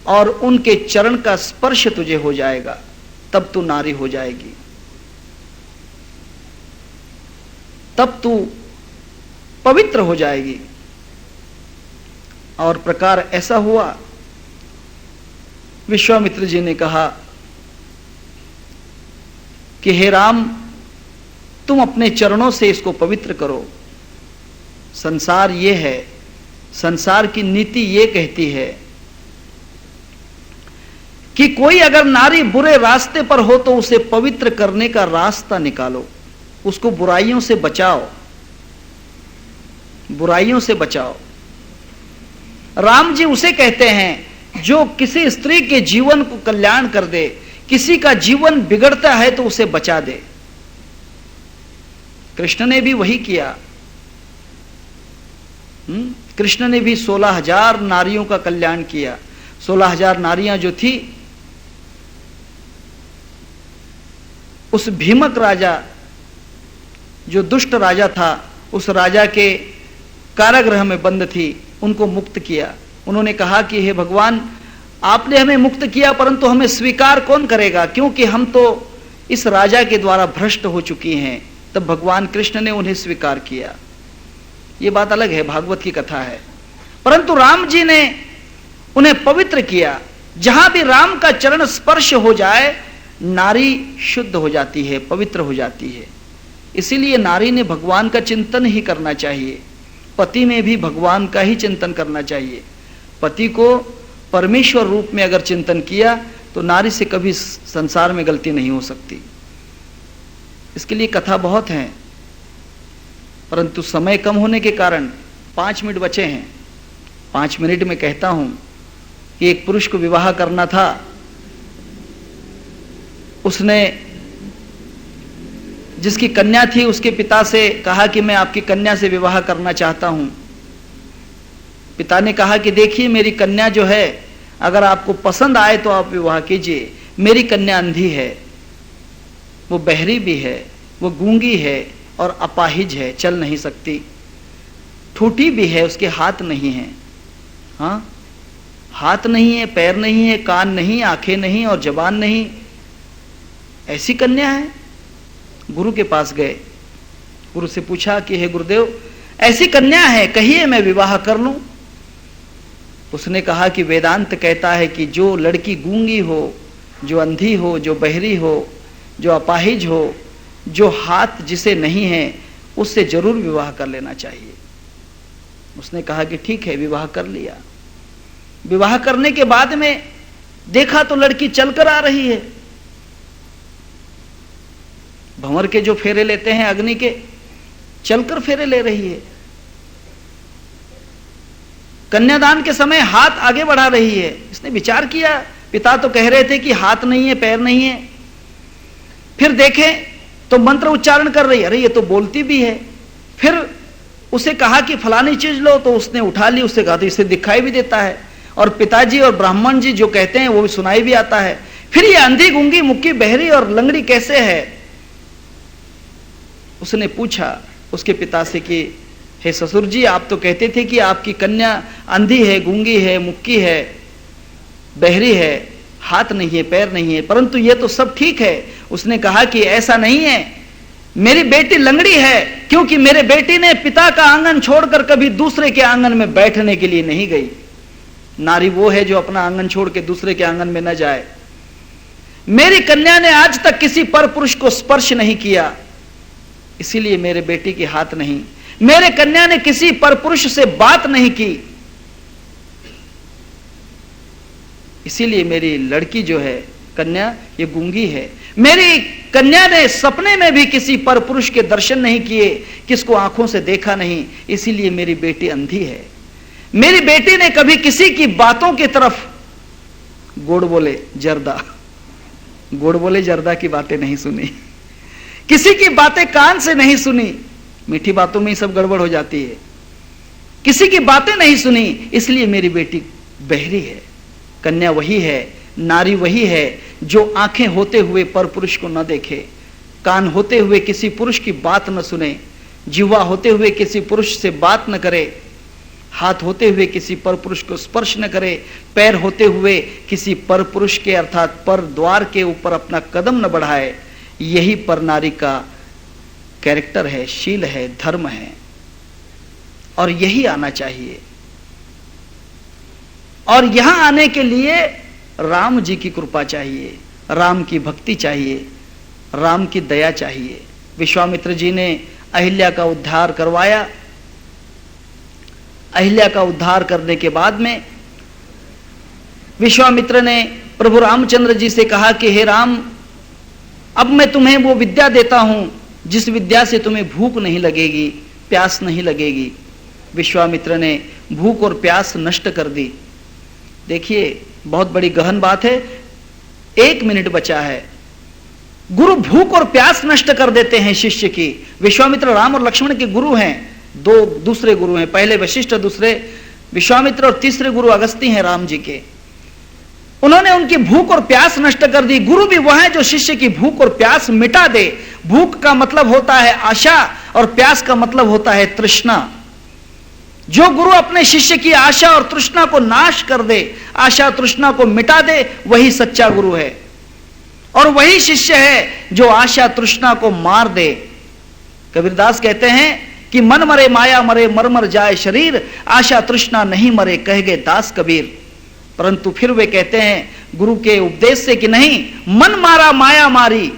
और उनके चरण का स्पर्श तुझे हो जाएगा, तब तू नारी हो जाएगी, तब तू पवित्र हो जाएगी। और प्रकार ऐसा हुआ। विश्वामित्र जी ने कहा कि हे राम, तुम अपने चरणों से इसको पवित्र करो। संसार ये है, संसार की नीति ये कहती है कि कोई अगर नारी बुरे रास्ते पर हो तो उसे पवित्र करने का रास्ता निकालो, उसको बुराइयों से बचाओ, बुराइयों से बचाओ। राम जी उसे कहते हैं जो किसी स्त्री के जीवन को कल्याण कर दे, किसी का जीवन बिगड़ता है तो उसे बचा दे। कृष्ण ने भी वही किया। कृष्ण ने भी 16,000 नारियों का कल्याण किया। 16,000 नारियां जो थी, उस भीमक राजा जो दुष्ट राजा था, उस राजा के कारागृह में बंद थी, उनको मुक्त किया। उन्होंने कहा कि हे भगवान, आपने हमें मुक्त किया, परंतु हमें स्वीकार कौन करेगा, क्योंकि हम तो इस राजा के द्वारा भ्रष्ट हो चुकी हैं। तब भगवान कृष्ण ने उन्हें स्वीकार किया। ये बात अलग है, भागवत की कथा है। परंतु राम जी ने उन्हें पवित्र किया। जहां भी राम का चरण स्पर्श हो जाए, नारी शुद्ध हो जाती है, पवित्र हो जाती है। इसीलिए नारी ने भगवान का चिंतन ही करना चाहिए, पति में भी भगवान का ही चिंतन करना चाहिए। पति को परमेश्वर रूप में अगर चिंतन किया तो नारी से कभी संसार में गलती नहीं हो सकती। इसके लिए कथा बहुत हैं, परंतु समय कम होने के कारण 5 मिनट बचे हैं। 5 मिनट में कहता हूं कि एक पुरुष को विवाह करना था। उसने जिसकी कन्या थी उसके पिता से कहा कि मैं आपकी कन्या से विवाह करना चाहता हूं। पिता ने कहा कि देखिए मेरी कन्या जो है, अगर आपको पसंद आए तो आप विवाह कीजिए। मेरी कन्या अंधी है, वो बहरी भी है, वो गूंगी है और अपाहिज है, चल नहीं सकती। ठूठी भी है, उसके हाथ नहीं है। हाँ, हाथ नहीं है, पैर नहीं है, कान नहीं, आंखें नहीं और जबान नहीं, ऐसी कन्या है। गुरु के पास गए, गुरु से पूछा कि हे गुरुदेव, ऐसी कन्या है, कहिए मैं विवाह कर लूं। उसने कहा कि वेदांत कहता है कि जो लड़की गूंगी हो, जो अंधी हो, जो बहरी हो, जो अपाहिज हो, जो हाथ जिसे नहीं है, उससे जरूर विवाह कर लेना चाहिए। उसने कहा कि ठीक है, विवाह कर लिया। विवाह करने के बाद में देखा तो लड़की चलकर आ रही है। भंवर के जो फेरे लेते हैं अग्नि के, चलकर फेरे ले रही है। कन्यादान के समय हाथ आगे बढ़ा रही है। इसने विचार किया, पिता तो कह रहे थे कि हाथ नहीं है, पैर नहीं है। फिर देखे तो मंत्र उच्चारण कर रही है, अरे ये तो बोलती भी है। फिर उसे कहा कि फलानी चीज लो, तो उसने उठा ली। उससे कहा तो इसे दिखाई भी देता है, और पिताजी और ब्राह्मण जी जो कहते हैं वो भी सुनाई भी आता है। फिर ये अंधी गूंगी मुक्की बहरी और लंगड़ी कैसे है? उसने पूछा उसके पिता से कि हे ससुर जी, आप तो कहते थे कि आपकी कन्या अंधी है, गूंगी है, मुक्की है, बहरी है, हाथ नहीं है, पैर नहीं है, परंतु ये तो सब ठीक है। उसने कहा कि ऐसा नहीं है, मेरी बेटी लंगड़ी है, क्योंकि मेरे बेटी ने पिता का आंगन छोड़कर कभी दूसरे के आंगन में बैठने के लिए नहीं गई। नारी वो है जो अपना आंगन छोड़ के दूसरे के आंगन में न जाए। मेरी कन्या ने आज तक किसी पर पुरुष को स्पर्श नहीं किया, इसीलिए मेरे बेटी के हाथ नहीं। मेरे कन्या ने किसी पर पुरुष से बात नहीं की, इसीलिए मेरी लड़की जो है कन्या ये गूंगी है। मेरी कन्या ने सपने में भी किसी पर पुरुष के दर्शन नहीं किए, किसको आंखों से देखा नहीं, इसीलिए मेरी बेटी अंधी है। मेरी बेटी ने कभी किसी की बातों की तरफ गोड़ बोले जर्दा की बातें नहीं सुनी, किसी की बातें कान से नहीं सुनी। मीठी बातों में ही सब गड़बड़ हो जाती है। किसी की बातें नहीं सुनी, इसलिए मेरी बेटी बहरी है। कन्या वही है, नारी वही है जो आंखें होते हुए पर पुरुष को न देखे, कान होते हुए किसी पुरुष की बात न सुने, जिह्वा होते हुए किसी पुरुष से बात न करे, हाथ होते हुए किसी पर पुरुष को स्पर्श न करे, पैर होते हुए किसी पर पुरुष के अर्थात पर द्वार के ऊपर अपना कदम न बढ़ाए। यही पर नारी का कैरेक्टर है, शील है, धर्म है, और यही आना चाहिए। और यहां आने के लिए राम जी की कृपा चाहिए, राम की भक्ति चाहिए, राम की दया चाहिए। विश्वामित्र जी ने अहिल्या का उद्धार करवाया। अहिल्या का उद्धार करने के बाद में विश्वामित्र ने प्रभु रामचंद्र जी से कहा कि हे राम, अब मैं तुम्हें वो विद्या देता हूं जिस विद्या से तुम्हें भूख नहीं लगेगी, प्यास नहीं लगेगी। विश्वामित्र ने भूख और प्यास नष्ट कर दी। देखिए बहुत बड़ी गहन बात है। 1 मिनट बचा है। गुरु भूख और प्यास नष्ट कर देते हैं शिष्य की। विश्वामित्र राम और लक्ष्मण के गुरु हैं। 2 दूसरे गुरु हैं, पहले वशिष्ठ, दूसरे विश्वामित्र, और तीसरे गुरु अगस्ती हैं राम जी के। उन्होंने उनकी भूख और प्यास नष्ट कर दी। गुरु भी वह है जो शिष्य की भूख और प्यास मिटा दे। भूख का मतलब होता है आशा और प्यास का मतलब होता है तृष्णा। जो गुरु अपने शिष्य की आशा और तृष्णा को नाश कर दे, आशा तृष्णा को मिटा दे, वही सच्चा गुरु है। और वही शिष्य है जो आशा तृष्णा को मार दे। कबीरदास कहते हैं कि मन मरे माया मरे, मर मर जाए शरीर, आशा तृष्णा नहीं मरे, कह गए दास कबीर। परंतु फिर वे कहते हैं गुरु के उपदेश से कि नहीं, मन मारा माया मारी,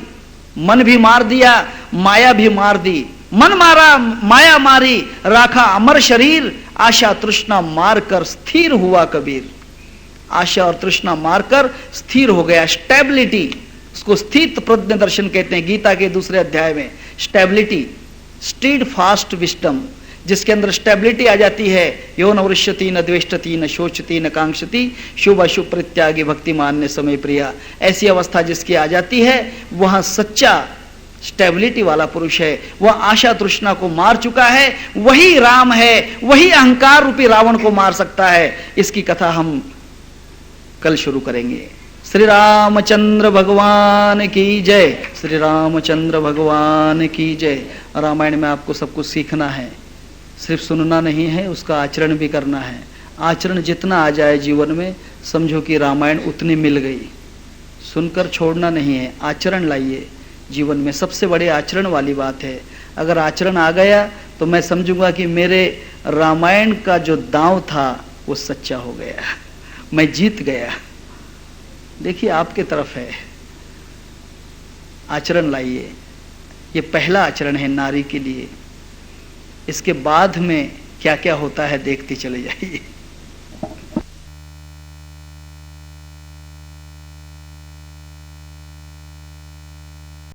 मन भी मार दिया, माया भी मार दी। मन मारा माया मारी, राखा अमर शरीर, आशा तृष्णा मारकर स्थिर हुआ कबीर। आशा और तृष्णा मारकर स्थिर हो गया, स्टेबिलिटी, उसको स्थित प्रज्ञ दर्शन कहते हैं गीता के दूसरे अध्याय में। स्टेबिलिटी, स्टीड फास्ट विस्डम, जिसके अंदर स्टेबिलिटी आ जाती है। यो न वृष्यति न द्वेष्टति न शोचति न कांक्षति, शुभ अशुभ परित्यागी भक्तिमान ने समय प्रिया। ऐसी अवस्था जिसकी आ जाती है, वहां सच्चा स्टेबिलिटी वाला पुरुष है। वह आशा तृष्णा को मार चुका है, वही राम है, वही अहंकार रूपी रावण को मार सकता है। इसकी कथा हम कल शुरू करेंगे। श्री रामचंद्र भगवान की जय, श्री रामचंद्र भगवान की जय। रामायण में आपको सब कुछ सीखना है, सिर्फ सुनना नहीं है, उसका आचरण भी करना है। आचरण जितना आ जाए जीवन में, समझो कि रामायण उतनी मिल गई। सुनकर छोड़ना नहीं है, आचरण लाइए जीवन में। सबसे बड़ी आचरण वाली बात है। अगर आचरण आ गया तो मैं समझूंगा कि मेरे रामायण का जो दांव था वो सच्चा हो गया, मैं जीत गया। देखिए आपके तरफ है, आचरण लाइए। ये पहला आचरण है नारी के लिए। इसके बाद में क्या क्या होता है देखते चले जाइए।